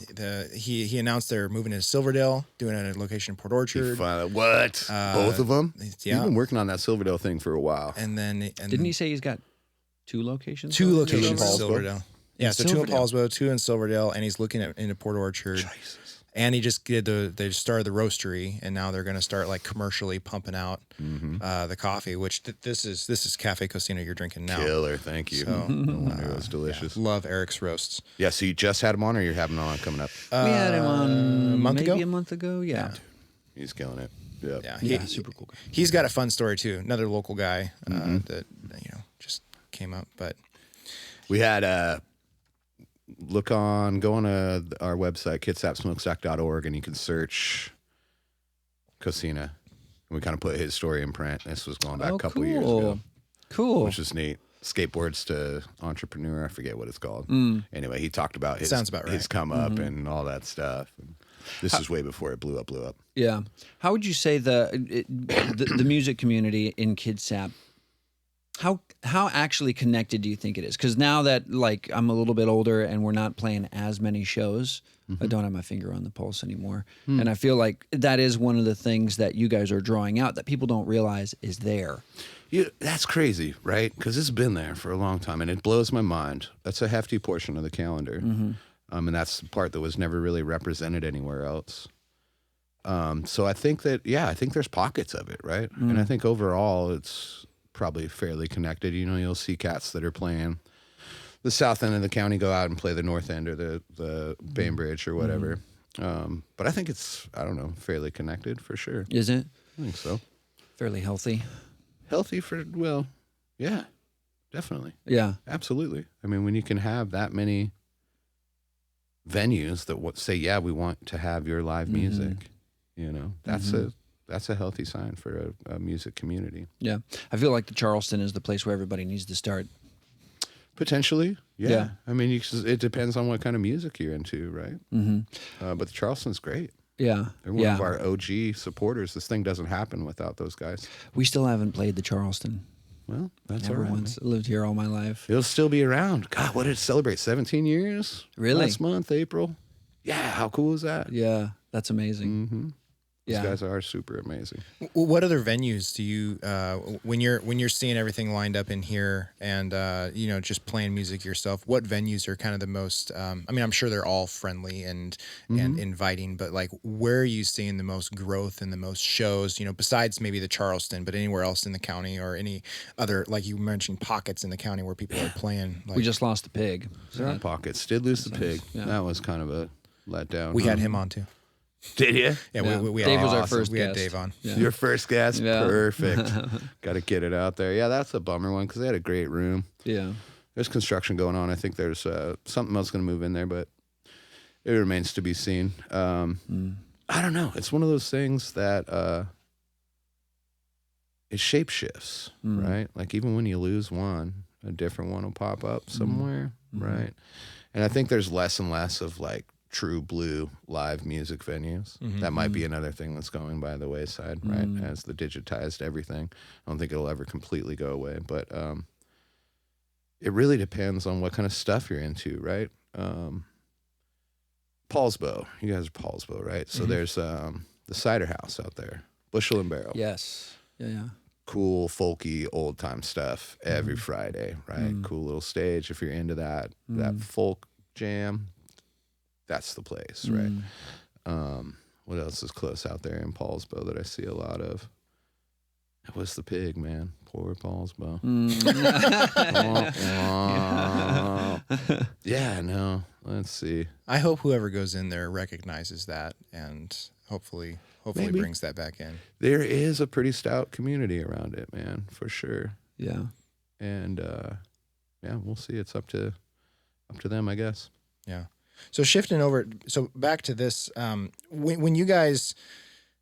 He announced they're moving to Silverdale, doing it at a location in Port Orchard, What? Both of them? yeah. He's been working on that Silverdale thing for a while. and then Didn't he say he's got 2 locations? two though? locations in Paulsbo? Silverdale? Yeah, so 2 in Silverdale. Paulsbo, 2 in Silverdale, and he's looking into Port Orchard. Jesus. And he just did they started the roastery, and now they're going to start like commercially pumping out the coffee. Which this is Cafe Cocina you're drinking now. Killer. Thank you. So, No wonder it was delicious. Love Eric's roasts. Yeah, so you just had him on, or you're having him on coming up? We had him on a month maybe ago? a month ago. Yeah. He's killing it. Yep. Yeah, Yeah, super cool guy. He's got a fun story too. Another local guy that just came up, but We had go on our website, kitsapsmokestack.org, and you can search Cocina. And we kind of put his story in print. This was going back a couple years ago, Cool. which is neat. Skateboards to entrepreneur. I forget what it's called. Anyway, he talked about his, Sounds about right. his come up and all that stuff. And this is way before it blew up. Yeah. How would you say the music community in Kitsap How actually connected do you think it is? Because now that like I'm a little bit older and we're not playing as many shows, I don't have my finger on the pulse anymore, and I feel like that is one of the things that you guys are drawing out that people don't realize is there. That's crazy, right? Because it's been there for a long time, and it blows my mind. That's a hefty portion of the calendar, and that's the part that was never really represented anywhere else. So I think that, I think there's pockets of it, right? And I think overall it's probably fairly connected. You know, you'll see cats that are playing the south end of the county go out and play the north end or the Bainbridge or whatever. But I think it's, I don't know, fairly connected for sure. Is it? I think so. Fairly healthy. Healthy for, well, yeah, definitely. Yeah. Absolutely. I mean, when you can have that many venues that say, yeah, we want to have your live music, you know, that's a healthy sign for a music community. Yeah. I feel like the Charleston is the place where everybody needs to start. Potentially, yeah. Yeah. I mean, it depends on what kind of music you're into, right? But the Charleston's great. Yeah. They're one of our OG supporters. This thing doesn't happen without those guys. We still haven't played the Charleston. Well, that's Never all right. once. Lived here all my life. It'll still be around. God, what did it celebrate? 17 years? Really? Last month, April. Yeah, how cool is that? Yeah, that's amazing. These guys are super amazing. What other venues do you when you're seeing everything lined up in here and you know, just playing music yourself? What venues are kind of the most? I mean, I'm sure they're all friendly and inviting, but like, where are you seeing the most growth and the most shows? You know, besides maybe the Charleston, but anywhere else in the county or any other, like you mentioned, pockets in the county where people are playing. Like, We just lost the pig. There are pockets. Did lose the pig. Yeah. That was kind of a letdown. we had him on too. Did you? Yeah, Yeah. we had Dave was our awesome. first We had guest. Dave on. Yeah. Your first guest? Yeah. Perfect. Got to get it out there. Yeah, that's a bummer one because they had a great room. Yeah. There's construction going on. I think there's something else going to move in there, but it remains to be seen. I don't know. It's one of those things that it shape shifts, right? Like even when you lose one, a different one will pop up somewhere, right? And I think there's less and less of like true blue live music venues. That might be another thing that's going by the wayside, right? As the digitized everything. I don't think it'll ever completely go away, but it really depends on what kind of stuff you're into, right? Paulsbo. You guys are Paulsbo, right? So there's the Cider House out there, Bushel and Barrel. Yes. Yeah. Cool, folky, old time stuff every Friday, right? Cool little stage. If you're into that folk jam, that's the place, right? What else is close out there in Paulsbo that I see a lot of? It was the pig, man. Poor Paulsbo. Yeah, no. Let's see. I hope whoever goes in there recognizes that and hopefully Maybe. brings that back in. There is a pretty stout community around it, man, for sure. Yeah. And we'll see. It's up to them, I guess. Yeah. So shifting over, so back to this, when you guys,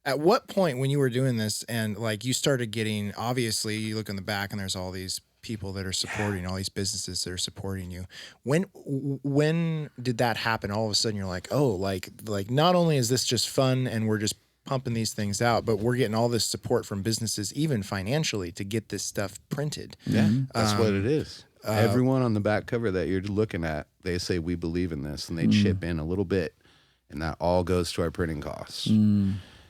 at what point when you were doing this and like you started getting, obviously you look in the back and there's all these people that are supporting, all these businesses that are supporting you. When did that happen? All of a sudden you're like, oh, like not only is this just fun and we're just pumping these things out, but we're getting all this support from businesses, even financially, to get this stuff printed. Yeah, that's what it is. Everyone on the back cover that you're looking at, they say we believe in this, and they chip in a little bit, and that all goes to our printing costs.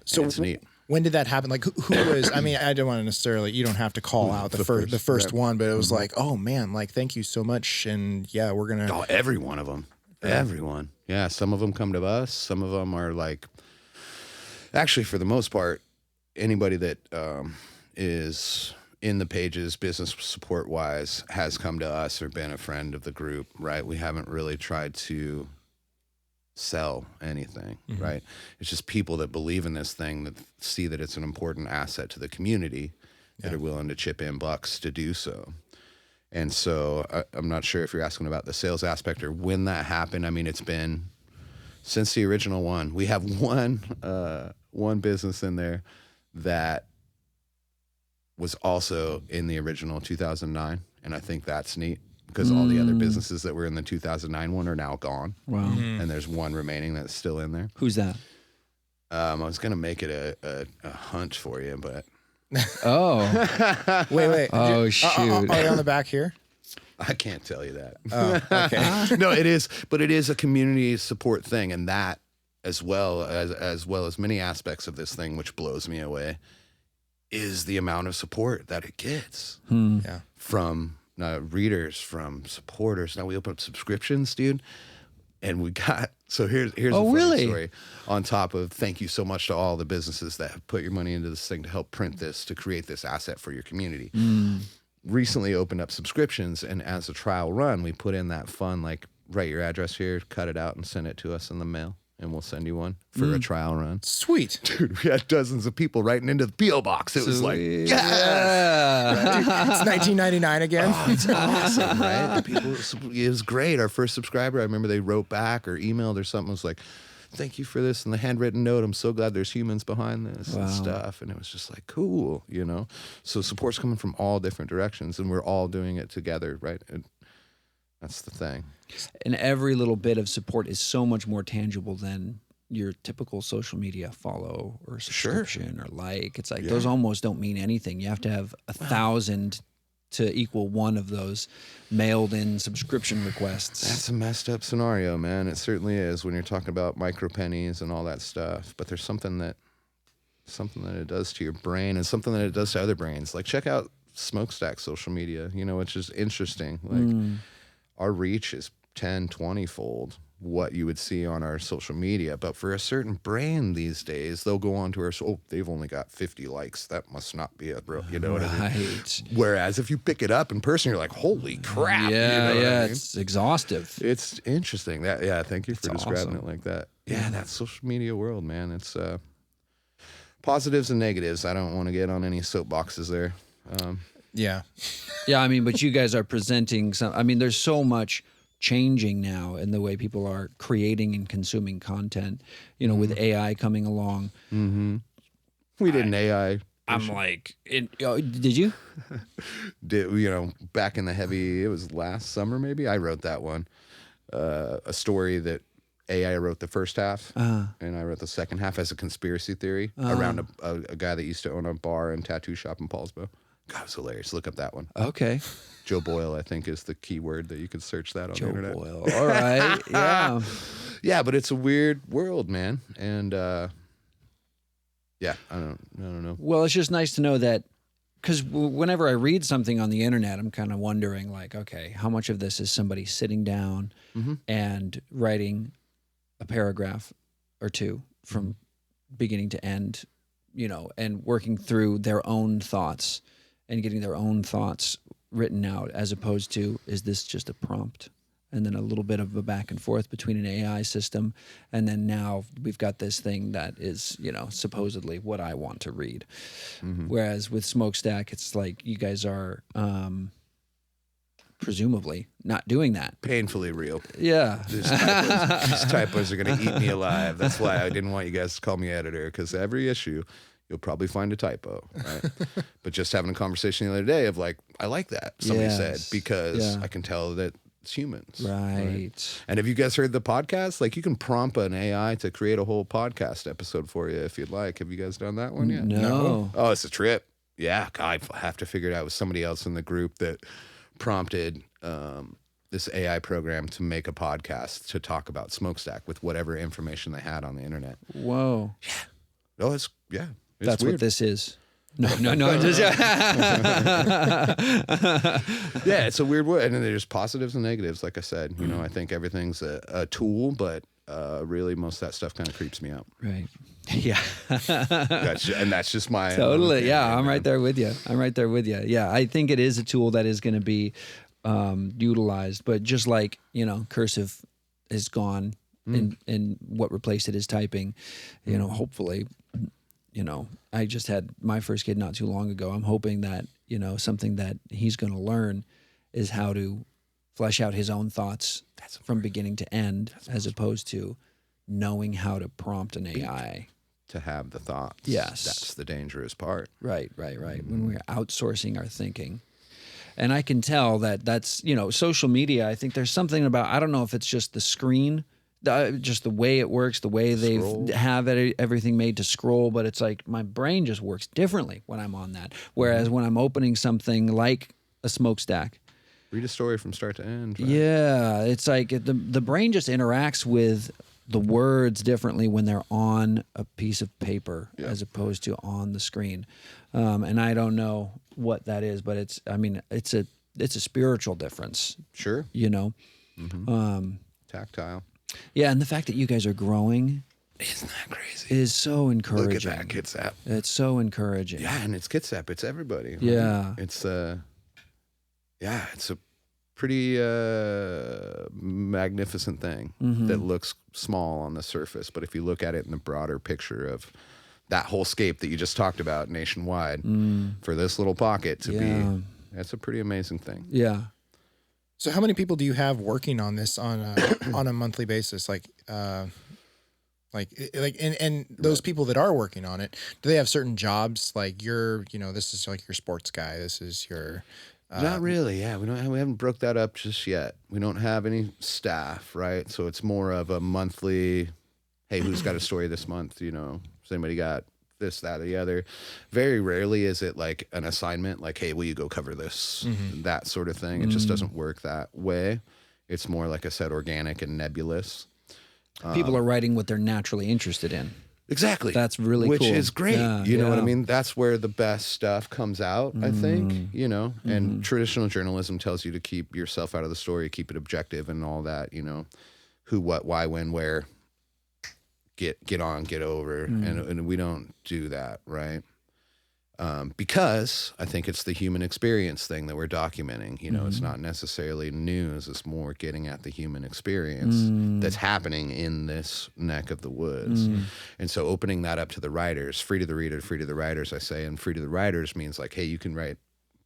So it's neat. When did that happen? Like who was, I mean, I don't want to necessarily, you don't have to call out the first one, but it was like, oh man, like, thank you so much. And yeah, we're going to. Oh, every one of them. Everyone. Yeah, some of them come to us. Some of them are like, actually, for the most part, anybody that is in the pages, business support wise, has come to us or been a friend of the group, right? We haven't really tried to sell anything, right? It's just people that believe in this thing, that see that it's an important asset to the community, that are willing to chip in bucks to do so. And so I'm not sure if you're asking about the sales aspect or when that happened. I mean, it's been since the original one. We have one business in there that was also in the original 2009, and I think that's neat because all the other businesses that were in the 2009 one are now gone. Wow. And there's one remaining that's still in there. Who's that? I was gonna make it a hunt for you, but Oh, Wait. oh shoot. Are you on the back here? I can't tell you that. Oh, okay. No, it is, but it is a community support thing, and that as well as many aspects of this thing, which blows me away, is the amount of support that it gets Yeah. from readers, from supporters. Now we open up subscriptions, dude, and we got. So here's a funny really? story. On top of thank you so much to all the businesses that have put your money into this thing to help print this, to create this asset for your community. Recently opened up subscriptions, and as a trial run, we put in that fun, like, write your address here, cut it out, and send it to us in the mail, and we'll send you one for a trial run. Sweet. Dude, we had dozens of people writing into the P.O. box. It was like, yes! Yeah. It's 1999 again. Oh, it's awesome, right? The people, it was great. Our first subscriber, I remember they wrote back or emailed or something. It was like, thank you for this, and the handwritten note. I'm so glad there's humans behind this and stuff. And it was just like, cool, you know? So support's coming from all different directions, and we're all doing it together, right? And that's the thing. And every little bit of support is so much more tangible than your typical social media follow or subscription or like. It's like those almost don't mean anything. You have to have 1,000 to equal one of those mailed in subscription requests. That's a messed up scenario, man. It certainly is when you're talking about micro pennies and all that stuff. But there's something that it does to your brain, and something that it does to other brains. Like, check out Smokestack social media, you know, which is interesting. Like, our reach is 10, 20-fold what you would see on our social media. But for a certain brand these days, they'll go on to our, they've only got 50 likes. That must not be a real, you know what I mean? Whereas if you pick it up in person, you're like, holy crap. Yeah, you know what I mean? it's exhaustive. It's interesting. Thank you for describing it like that. Yeah, that social media world, man. It's positives and negatives. I don't want to get on any soapboxes there. Yeah. Yeah, I mean, but you guys are presenting some. I mean, there's so much changing now in the way people are creating and consuming content. You know, with AI coming along. We did an AI. I'm like, did you? You know, back in the heavy, it was last summer maybe, I wrote that one. A story that AI wrote the first half, and I wrote the second half as a conspiracy theory around a guy that used to own a bar and tattoo shop in Paulsbo. God, it was hilarious. Look up that one. Okay. Joe Boyle, I think, is the keyword that you could search that on the internet. Joe Boyle. All right. Yeah. Yeah, but it's a weird world, man. And yeah, I don't know. Well, it's just nice to know that, because whenever I read something on the internet, I'm kind of wondering, like, okay, how much of this is somebody sitting down and writing a paragraph or two from beginning to end, you know, and working through their own thoughts and getting their own thoughts written out, as opposed to, is this just a prompt? And then a little bit of a back and forth between an AI system. And then now we've got this thing that is, you know, supposedly what I want to read. Whereas with Smokestack, it's like you guys are presumably not doing that. Painfully real. Yeah. These typos are going to eat me alive. That's why I didn't want you guys to call me editor, because every issue, you'll probably find a typo, right? But just having a conversation the other day of like, I like that, somebody said, because I can tell that it's humans. Right. And have you guys heard the podcast? Like, you can prompt an AI to create a whole podcast episode for you if you'd like. Have you guys done that one yet? No. Oh, it's a trip. Yeah, God, I have to figure it out with somebody else in the group that prompted this AI program to make a podcast to talk about Smokestack with whatever information they had on the internet. Whoa. Yeah. Oh, it's That's weird. what this is. No. Just, yeah, it's a weird word. And then there's positives and negatives, like I said. You know, I think everything's a tool, but really most of that stuff kind of creeps me out. right. Yeah. That's just my Totally. opinion, Yeah. I'm man. right there with you. Yeah. I think it is a tool that is going to be utilized, but just like, you know, cursive is gone and what replaced it is typing, you know, hopefully, you know, I just had my first kid not too long ago. I'm hoping that, you know, something that he's going to learn is how to flesh out his own thoughts from beginning to end, as opposed to knowing how to prompt an AI. To have the thoughts. Yes. That's the dangerous part. Right. When we're outsourcing our thinking. And I can tell that that's, you know, social media. I think there's something about, I don't know if it's just the screen just the way it works, the way they have everything made to scroll. But it's like my brain just works differently when I'm on that. Whereas when I'm opening something like a Smokestack, Read a story from start to end. Right? yeah, it's like the brain just interacts with the words differently when they're on a piece of paper as opposed to on the screen. And I don't know what that is, but it's a spiritual difference. Sure. You know? Tactile. Yeah, and the fact that you guys are growing Isn't that crazy? is so encouraging. Look at that Kitsap. It's so encouraging. Yeah, and it's Kitsap. It's everybody. Right? Yeah. It's it's a pretty magnificent thing that looks small on the surface, but if you look at it in the broader picture of that whole scape that you just talked about nationwide, for this little pocket to be, that's a pretty amazing thing. Yeah. So how many people do you have working on this on a monthly basis? And those people that are working on it, do they have certain jobs? Like this is like your sports guy. This is your. Not really. Yeah, we haven't broke that up just yet. We don't have any staff, right? So it's more of a monthly. Hey, who's got a story this month? Has anybody got this, that, or the other? Very rarely is it like an assignment, like, hey, will you go cover this, that sort of thing. It just doesn't work that way. It's more, like I said, organic and nebulous. People are writing what they're naturally interested in. Exactly. That's really Which cool. is great. Yeah, You know what I mean? That's where the best stuff comes out, I think, and traditional journalism tells you to keep yourself out of the story, keep it objective and all that, who, what, why, when, where, get on, get over. And we don't do that, right? Because I think it's the human experience thing that we're documenting. It's not necessarily news. It's more getting at the human experience that's happening in this neck of the woods. And so opening that up to the writers, free to the reader, free to the writers, I say, and free to the writers means like, hey, you can write,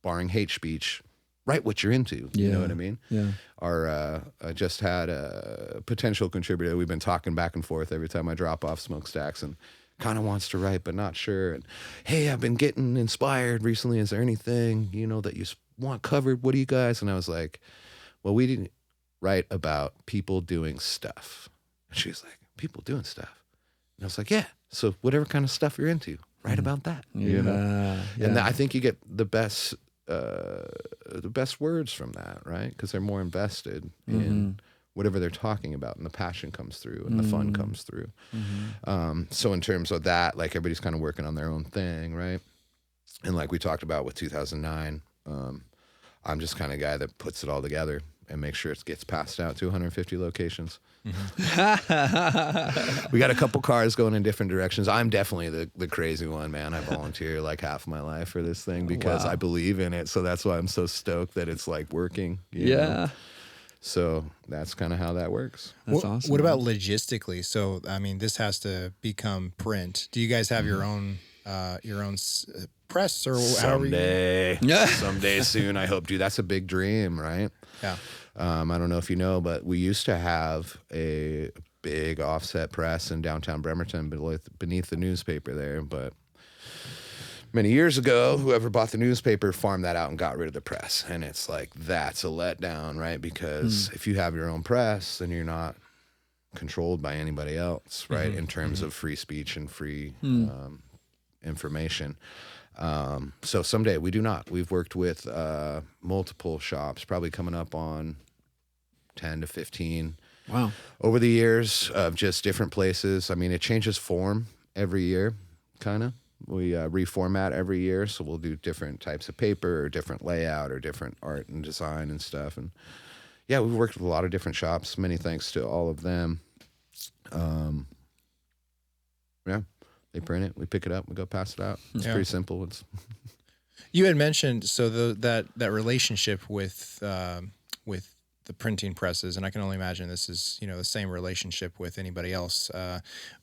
barring hate speech, write what you're into. You know what I mean? Yeah. I just had a potential contributor. We've been talking back and forth every time I drop off Smokestacks, and kind of wants to write, but not sure. And hey, I've been getting inspired recently. Is there anything, that you want covered? What do you guys? And I was like, well, we didn't write about people doing stuff. And she was like, people doing stuff. And I was like, yeah. So whatever kind of stuff you're into, write about that. Yeah. And I think you get the best words from that, right? Because they're more invested in whatever they're talking about, and the passion comes through and the fun comes through. So in terms of that, like everybody's kind of working on their own thing, right? And like we talked about with 2009, I'm just kind of guy that puts it all together and makes sure it gets passed out to 150 locations. We got a couple cars going in different directions. I'm definitely the crazy one, man. I volunteer like half my life for this thing because I believe in it. So that's why I'm so stoked that it's like working. You know? So that's kind of how that works. That's awesome. What about logistically? So, I mean, this has to become print. Do you guys have your own press or someday? Someday soon, I hope, dude. That's a big dream, right? Yeah. I don't know if you know, but we used to have a big offset press in downtown Bremerton beneath the newspaper there, but many years ago, whoever bought the newspaper farmed that out and got rid of the press. And it's like, that's a letdown, right? Because if you have your own press, then you're not controlled by anybody else, right? In terms of free speech and free information. So someday we do not. We've worked with multiple shops, probably coming up on 10 to 15. Wow. Over the years of just different places. I mean, it changes form every year, kind of. We reformat every year, so we'll do different types of paper or different layout or different art and design and stuff. And yeah, we've worked with a lot of different shops. Many thanks to all of them. Yeah, they print it, we pick it up, we go pass it out. It's pretty simple. It's You had mentioned that relationship with the printing presses, and I can only imagine this is the same relationship with anybody else.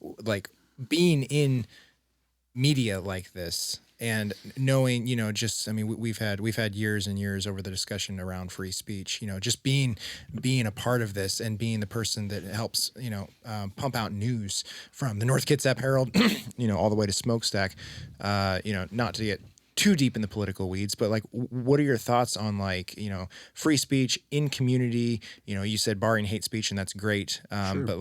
Like being in media like this and knowing, we've had years and years over the discussion around free speech, just being a part of this and being the person that helps, pump out news from the North Kitsap Herald, all the way to Smokestack, not to get too deep in the political weeds, but like, what are your thoughts on like, free speech in community? You said barring hate speech, and that's great. But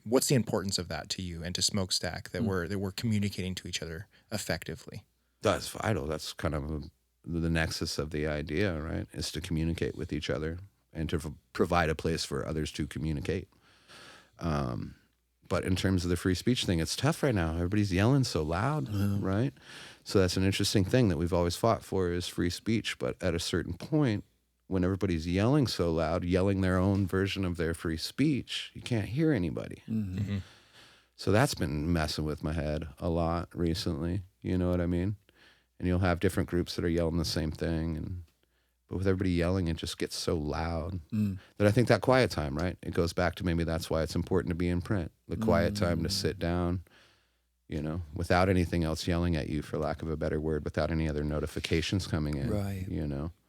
what's the importance of that to you and to Smokestack that we're communicating to each other effectively? That's vital. That's kind of the nexus of the idea, right? Is to communicate with each other and to provide a place for others to communicate. But in terms of the free speech thing, it's tough right now. Everybody's yelling so loud, right? So that's an interesting thing that we've always fought for is free speech. But at a certain point, when everybody's yelling so loud, yelling their own version of their free speech, you can't hear anybody. Mm-hmm. So that's been messing with my head a lot recently. You know what I mean? And you'll have different groups that are yelling the same thing. But with everybody yelling, it just gets so loud that I think that quiet time, right? It goes back to maybe that's why it's important to be in print. The quiet time to sit down, without anything else yelling at you, for lack of a better word, without any other notifications coming in. Right.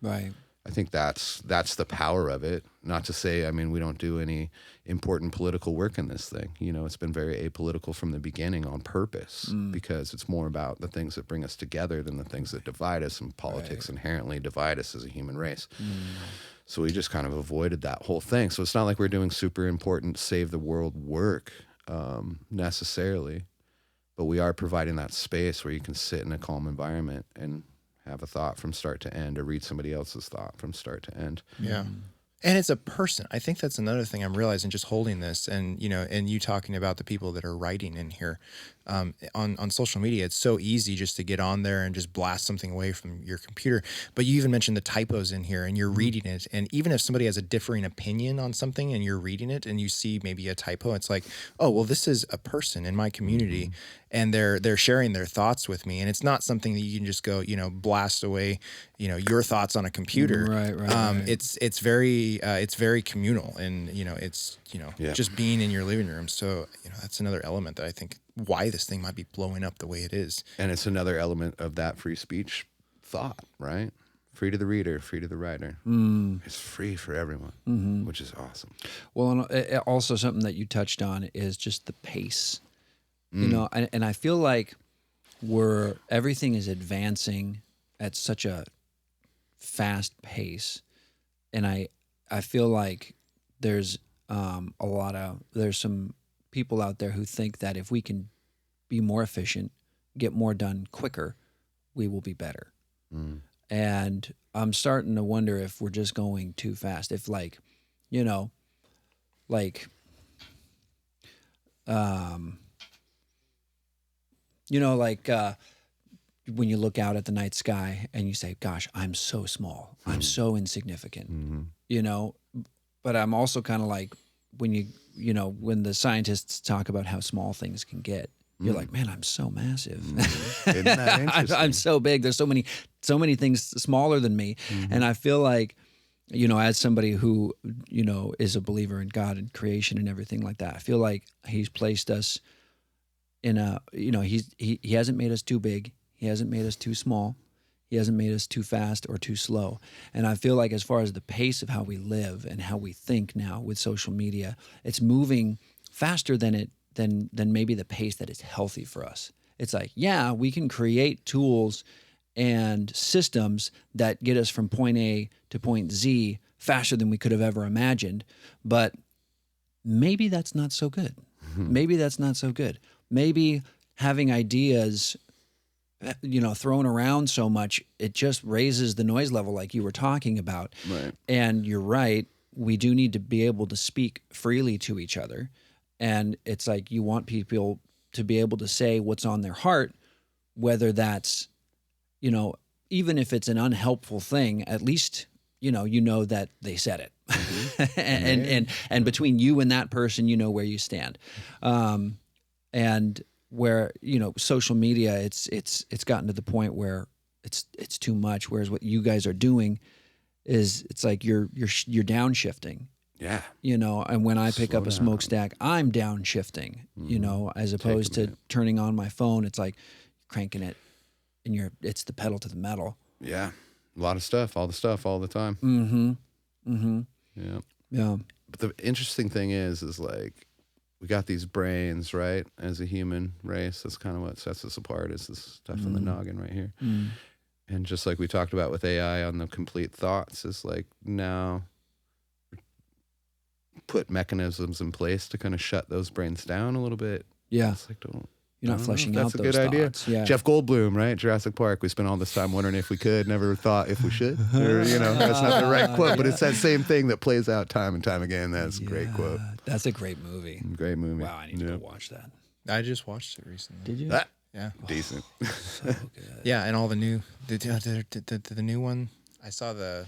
Right. I think that's the power of it. Not to say, we don't do any important political work in this thing. It's been very apolitical from the beginning on purpose because it's more about the things that bring us together than the things that divide us, and politics inherently divide us as a human race. So we just kind of avoided that whole thing. So it's not like we're doing super important save the world work necessarily, but we are providing that space where you can sit in a calm environment and have a thought from start to end, or read somebody else's thought from start to end. Yeah. And it's a person. I think that's another thing I'm realizing just holding this, and and you talking about the people that are writing in here on social media. It's so easy just to get on there and just blast something away from your computer. But you even mentioned the typos in here, and you're reading it. And even if somebody has a differing opinion on something and you're reading it and you see maybe a typo, it's like, oh, well, this is a person in my community, and they're sharing their thoughts with me. And it's not something that you can just go, blast away, your thoughts on a computer. Right. It's very communal, and it's just being in your living room. So that's another element that I think why this thing might be blowing up the way it is. And it's another element of that free speech thought, right? Free to the reader, free to the writer. It's free for everyone, which is awesome. Well, and also something that you touched on is just the pace. And I feel like everything is advancing at such a fast pace, and I feel like there's some people out there who think that if we can be more efficient, get more done quicker, we will be better. And I'm starting to wonder if we're just going too fast. If when you look out at the night sky and you say, gosh, I'm so small, I'm so insignificant, but I'm also kind of like, when the scientists talk about how small things can get, you're like, man, I'm so massive. Isn't that interesting? I'm so big. There's so many things smaller than me. And I feel like, as somebody who, is a believer in God and creation and everything like that, I feel like he's placed us in he hasn't made us too big. He hasn't made us too small. He hasn't made us too fast or too slow. And I feel like as far as the pace of how we live and how we think now with social media, it's moving faster than maybe the pace that is healthy for us. It's like, yeah, we can create tools and systems that get us from point A to point Z faster than we could have ever imagined, but maybe that's not so good. Maybe that's not so good. Maybe having ideas thrown around so much, it just raises the noise level like you were talking about. Right. And you're right, we do need to be able to speak freely to each other. And it's like you want people to be able to say what's on their heart, whether that's, even if it's an unhelpful thing, at least, you that they said it. And between you and that person, where you stand. And where social media, it's gotten to the point where it's too much. Whereas what you guys are doing is it's like you're downshifting. Yeah. And when I pick up a smokestack, I'm downshifting. As opposed to turning on my phone, it's like cranking it, and it's the pedal to the metal. Yeah, a lot of stuff, all the time. Yeah. Yeah. But the interesting thing is like we got these brains, right? As a human race, that's kind of what sets us apart, is this stuff in the noggin right here. And just like we talked about with AI on the complete thoughts, is like now put mechanisms in place to kind of shut those brains down a little bit. Yeah. It's like, You're not fleshing out that's a those good idea. thoughts. Yeah. Jeff Goldblum, right? Jurassic Park. We spent all this time wondering if we could, never thought if we should. Or, you know, that's not the right quote, but it's that same thing that plays out time and time again. That's a great quote. That's a great movie. Great movie. Wow, I need to go watch that. I just watched it recently. Did you? Yeah. Decent. So good. Yeah, and all the new the new one. I saw the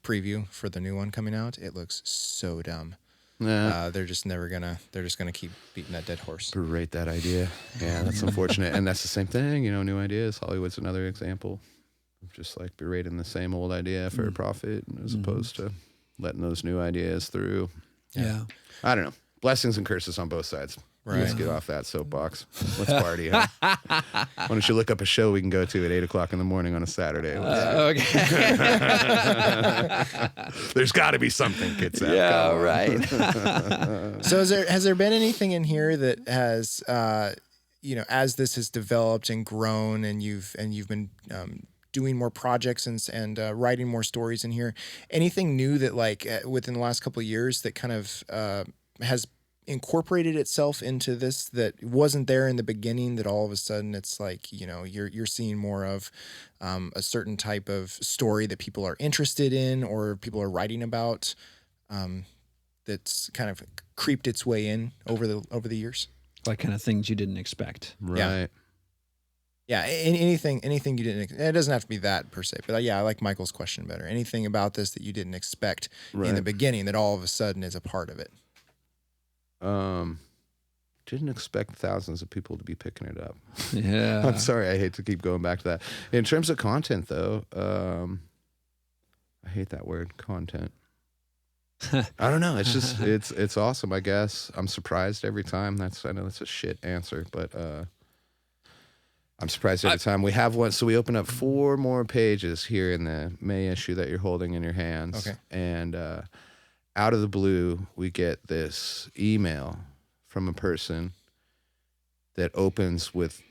preview for the new one coming out. It looks so dumb. Yeah. They're just gonna keep beating that dead horse. Berate that idea. Yeah, that's unfortunate. And that's the same thing, you know, new ideas. Hollywood's another example of just like berating the same old idea for a profit as opposed to letting those new ideas through. Yeah. I don't know. Blessings and curses on both sides. Right. Let's get off that soapbox. Let's party. Huh? Why don't you look up a show we can go to at 8:00 in the morning on a Saturday? Okay. There's got to be something, Kitsap. Yeah, Come on. right. So has there been anything in here that has as this has developed and grown and you've been doing more projects and writing more stories in here, anything new that like within the last couple of years that kind of has incorporated itself into this that wasn't there in the beginning, that all of a sudden it's like, you know, you're seeing more of a certain type of story that people are interested in or people are writing about, that's kind of creeped its way in over the years? Like kind of things you didn't expect. Right. Yeah, anything you didn't. It doesn't have to be that per se, but yeah, I like Michael's question better. Anything about this that you didn't expect in the beginning that all of a sudden is a part of it? Didn't expect thousands of people to be picking it up. Yeah. I'm sorry, I hate to keep going back to that. In terms of content, though, I hate that word, content. I don't know. It's just it's awesome. I guess I'm surprised every time. I know that's a shit answer, but I'm surprised every time. We have one, so we open up 4 more pages here in the May issue that you're holding in your hands. Okay. And out of the blue, we get this email from a person that opens with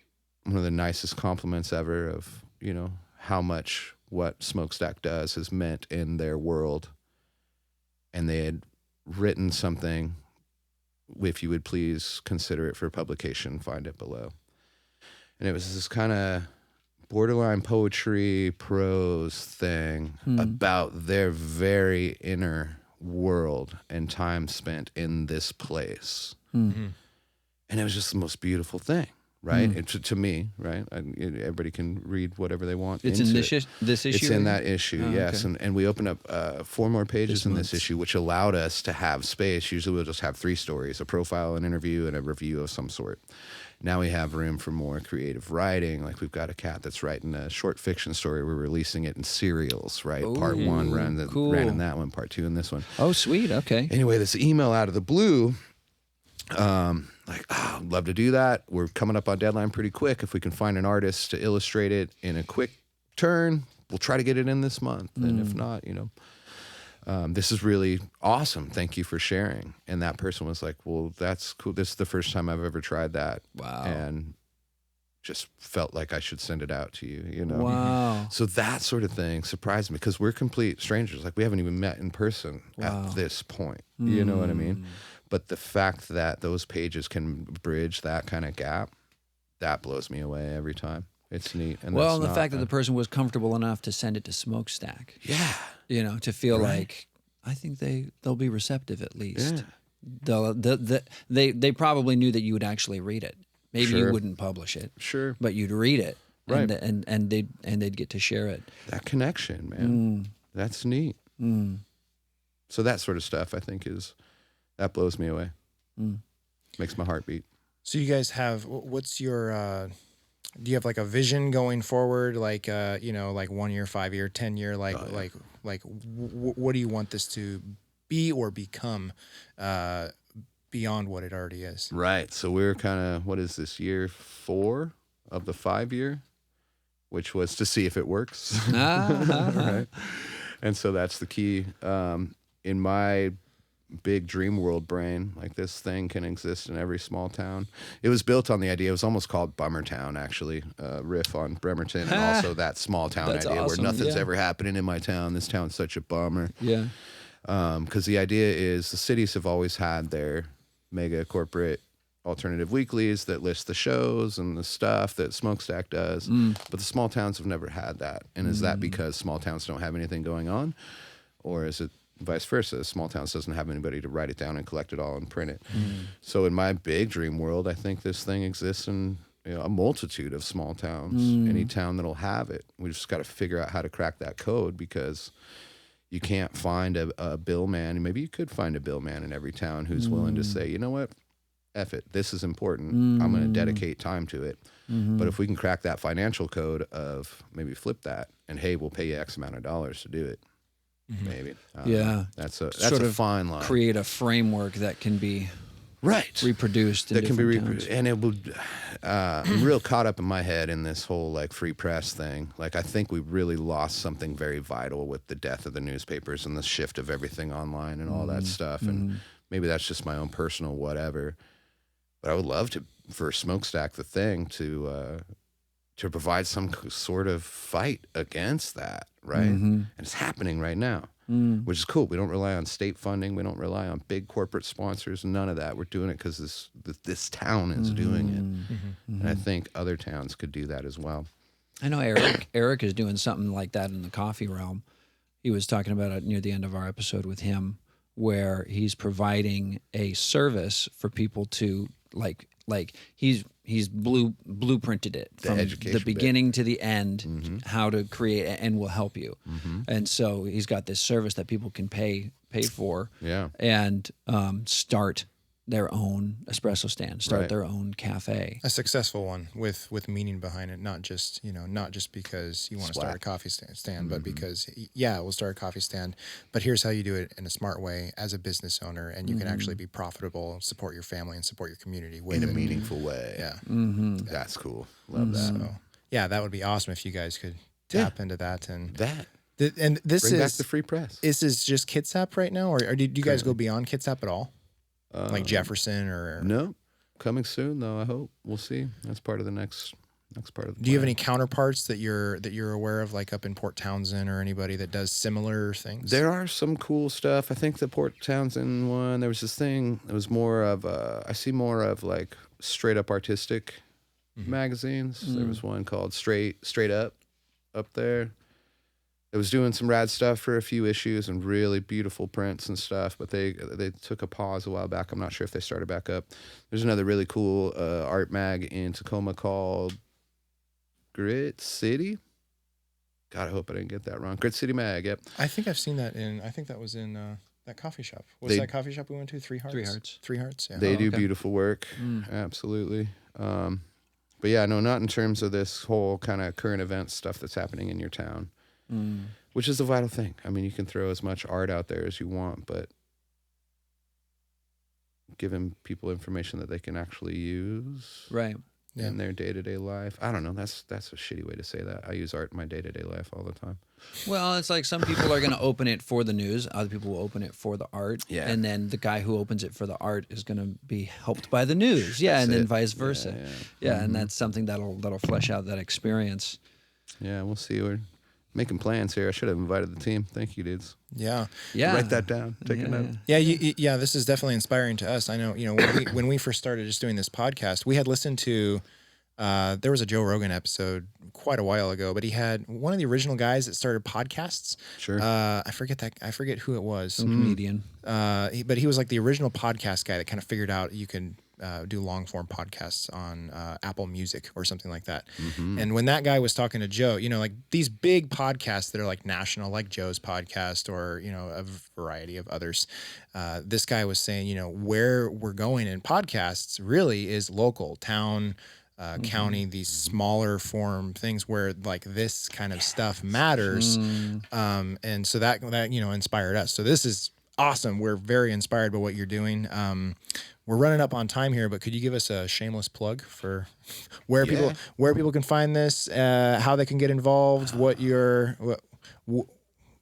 one of the nicest compliments ever of, you know, how much what Smokestack does has meant in their world. And they had written something, if you would please consider it for publication, find it below. And it was this kind of borderline poetry, prose thing about their very inner world and time spent in this place. Mm-hmm. And it was just the most beautiful thing, right? To me, right? Everybody can read whatever they want. It's in this issue? It's in that issue, Oh, yes. okay. And we open up 4 more pages This in month's. this issue, which allowed us to have space. Usually we'll just have 3 stories, a profile, an interview, and a review of some sort. Now we have room for more creative writing. Like we've got a cat that's writing a short fiction story. We're releasing it in serials, right? Part 1 ran in that one, part 2 in this one. Oh, sweet. Okay. Anyway, this email out of the blue, I'd love to do that. We're coming up on deadline pretty quick. If we can find an artist to illustrate it in a quick turn, we'll try to get it in this month. And if not, you know, this is really awesome. Thank you for sharing. And that person was like, well, that's cool. This is the first time I've ever tried that. Wow. And just felt like I should send it out to you, you know? Wow. So that sort of thing surprised me because we're complete strangers. Like we haven't even met in person at this point. You know what I mean? But the fact that those pages can bridge that kind of gap, that blows me away every time. It's neat. And Well, that's and the not fact that the person was comfortable enough to send it to Smokestack, yeah, you know, to feel like, I think they'll be receptive at least. Yeah. They probably knew that you would actually read it. Maybe you wouldn't publish it, sure, but you'd read it, Right. and they'd get to share it. that connection, man, that's neat. So that sort of stuff, I think, that blows me away. Makes my heart beat. So you guys have, what's your, do you have like a vision going forward? Like, like 1 year, 5 year, 10 year, what do you want this to be or become, beyond what it already is? Right. So we're kind of, what is this, year 4 of the 5-year, which was to see if it works. Right. And so that's the key. In my big dream world brain. Like this thing can exist in every small town. It was built on the idea. It was almost called Bummertown, actually, riff on Bremerton, and also that small town That's idea awesome, where nothing's yeah. ever happening in my town. This town's such a bummer. Yeah. Because the idea is the cities have always had their mega corporate alternative weeklies that list the shows and the stuff that Smokestack does, but the small towns have never had that. And is that because small towns don't have anything going on, or is it vice versa? Small towns doesn't have anybody to write it down and collect it all and print it. So in my big dream world, I think this thing exists in a multitude of small towns. Any town that'll have it, we just got to figure out how to crack that code, because you can't find a bill man. Maybe you could find a bill man in every town who's willing to say, you know what, F it, this is important. I'm going to dedicate time to it. But if we can crack that financial code of maybe flip that, and hey, we'll pay you X amount of dollars to do it. Maybe. Yeah. That's a Sort of fine line. Create a framework that can be Right. reproduced in That can be different towns. and it would. I'm real caught up in my head in this whole like free press thing. Like I think we really lost something very vital with the death of the newspapers and the shift of everything online and all that stuff. And maybe that's just my own personal whatever. But I would love for Smokestack the thing to provide some sort of fight against that, right? And it's happening right now. Which is cool. We don't rely on state funding. We don't rely on big corporate sponsors. None of that. We're doing it because this town is doing it, and I think other towns could do that as well. I know Eric is doing something like that in the coffee realm. He was talking about it near the end of our episode with him, where he's providing a service for people to like he's blueprinted it from the education beginning to the end, how to create, and will help you. And so he's got this service that people can pay for, and start their own espresso stand, start their own cafe. A successful one with meaning behind it, not just because you want to start a coffee stand, but because we'll start a coffee stand, but here's how you do it in a smart way as a business owner, and you can actually be profitable, support your family, and support your community with In it. a meaningful way. Yeah, That's cool. Love that. So yeah, that would be awesome if you guys could tap into that and And this bring is back the free press. This is just Kitsap right now, or do you guys go beyond Kitsap at all? Like Jefferson or No, coming soon though. I hope we'll see. That's part of the next part of the. Do you have plan. any counterparts that you're aware of, like up in Port Townsend or anybody that does similar things? There are some cool stuff. I think the Port Townsend one. There was this thing. It was more of I see more of like straight up artistic magazines. There was one called Straight Up there. It was doing some rad stuff for a few issues and really beautiful prints and stuff, but they took a pause a while back. I'm not sure if they started back up. There's another really cool art mag in Tacoma called Grit City. God, I hope I didn't get that wrong. Grit City Mag, yep. I think I've seen that I think that was in that coffee shop. That coffee shop we went to? Three Hearts? Three Hearts, yeah. They do beautiful work, absolutely. But yeah, no, not in terms of this whole kind of current event stuff that's happening in your town. Which is the vital thing. I mean, you can throw as much art out there as you want, but giving people information that they can actually use in their day-to-day life. I don't know. That's a shitty way to say that. I use art in my day-to-day life all the time. Well, it's like some people are going to open it for the news. Other people will open it for the art. Yeah. And then the guy who opens it for the art is going to be helped by the news. Yeah. And then vice versa. Yeah. And that's something that'll flesh out that experience. Yeah. We'll see. We're making plans here. I should have invited the team. Thank you, dudes. Yeah. Write that down. Take a note. Yeah. This is definitely inspiring to us. I know, when we first started just doing this podcast, we had listened to, there was a Joe Rogan episode quite a while ago, but he had one of the original guys that started podcasts. Sure. I forget who it was. Some comedian. But he was like the original podcast guy that kind of figured out you can do long form podcasts on Apple Music or something like that. And when that guy was talking to Joe, like these big podcasts that are like national, like Joe's podcast or, a variety of others, this guy was saying, where we're going in podcasts really is local, town, county, these smaller form things where like this kind of stuff matters. And so that inspired us. So this is awesome. We're very inspired by what you're doing. We're running up on time here, but could you give us a shameless plug for where people can find this, how they can get involved, what do you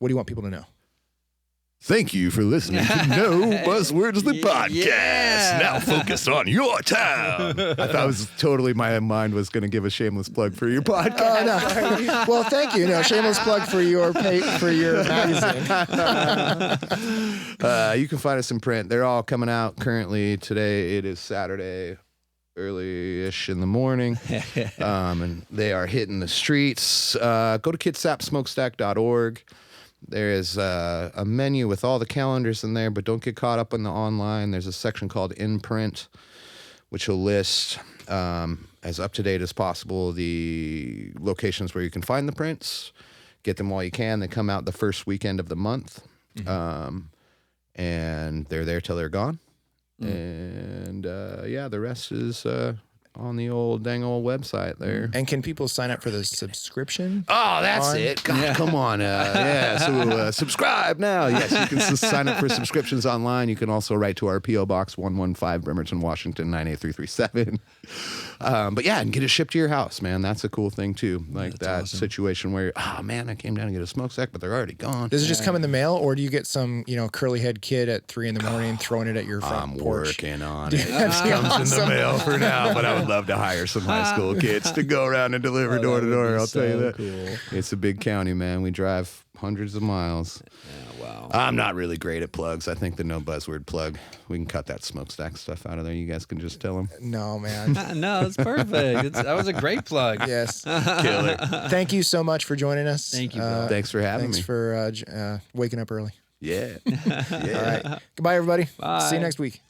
want people to know? Thank you for listening to No Buzzwords the podcast. Yeah. Now focus on your town. I thought it was totally my mind was going to give a shameless plug for your podcast. Oh, no. Well, thank you. No, shameless plug for your magazine. You can find us in print. They're all coming out currently. Today it is Saturday, early-ish in the morning, and they are hitting the streets. Go to kitsapsmokestack.org. There is a menu with all the calendars in there, but don't get caught up in the online. There's a section called In Print, which will list as up-to-date as possible the locations where you can find the prints. Get them while you can. They come out the first weekend of the month, and they're there till they're gone. And yeah, the rest is on the dang old website there. And can people sign up for the subscription? Oh, that's it. God, come on. Yeah, so subscribe now. Yes, you can sign up for subscriptions online. You can also write to our P.O. Box 115, Bremerton, Washington, 98337. But yeah, and get it shipped to your house, man. That's a cool thing, too. Like that awesome situation where, oh, man, I came down to get a smokestack, but they're already gone. Does it just come in the mail, or do you get some, curly head kid at 3 a.m. throwing it at your front porch? I'm working on it. It comes in the mail for now, but I would love to hire some high school kids to go around and deliver door to door. I'll tell you that. Cool. It's a big county, man. We drive hundreds of miles. Yeah, wow. I'm not really great at plugs. I think the no buzzword plug, we can cut that smokestack stuff out of there. You guys can just tell them. No, man. No, it's perfect. That was a great plug. Yes. Killer. Thank you so much for joining us. Thank you, bro. Thanks for having me. Thanks for waking up early. Yeah. All right. Goodbye, everybody. Bye. See you next week.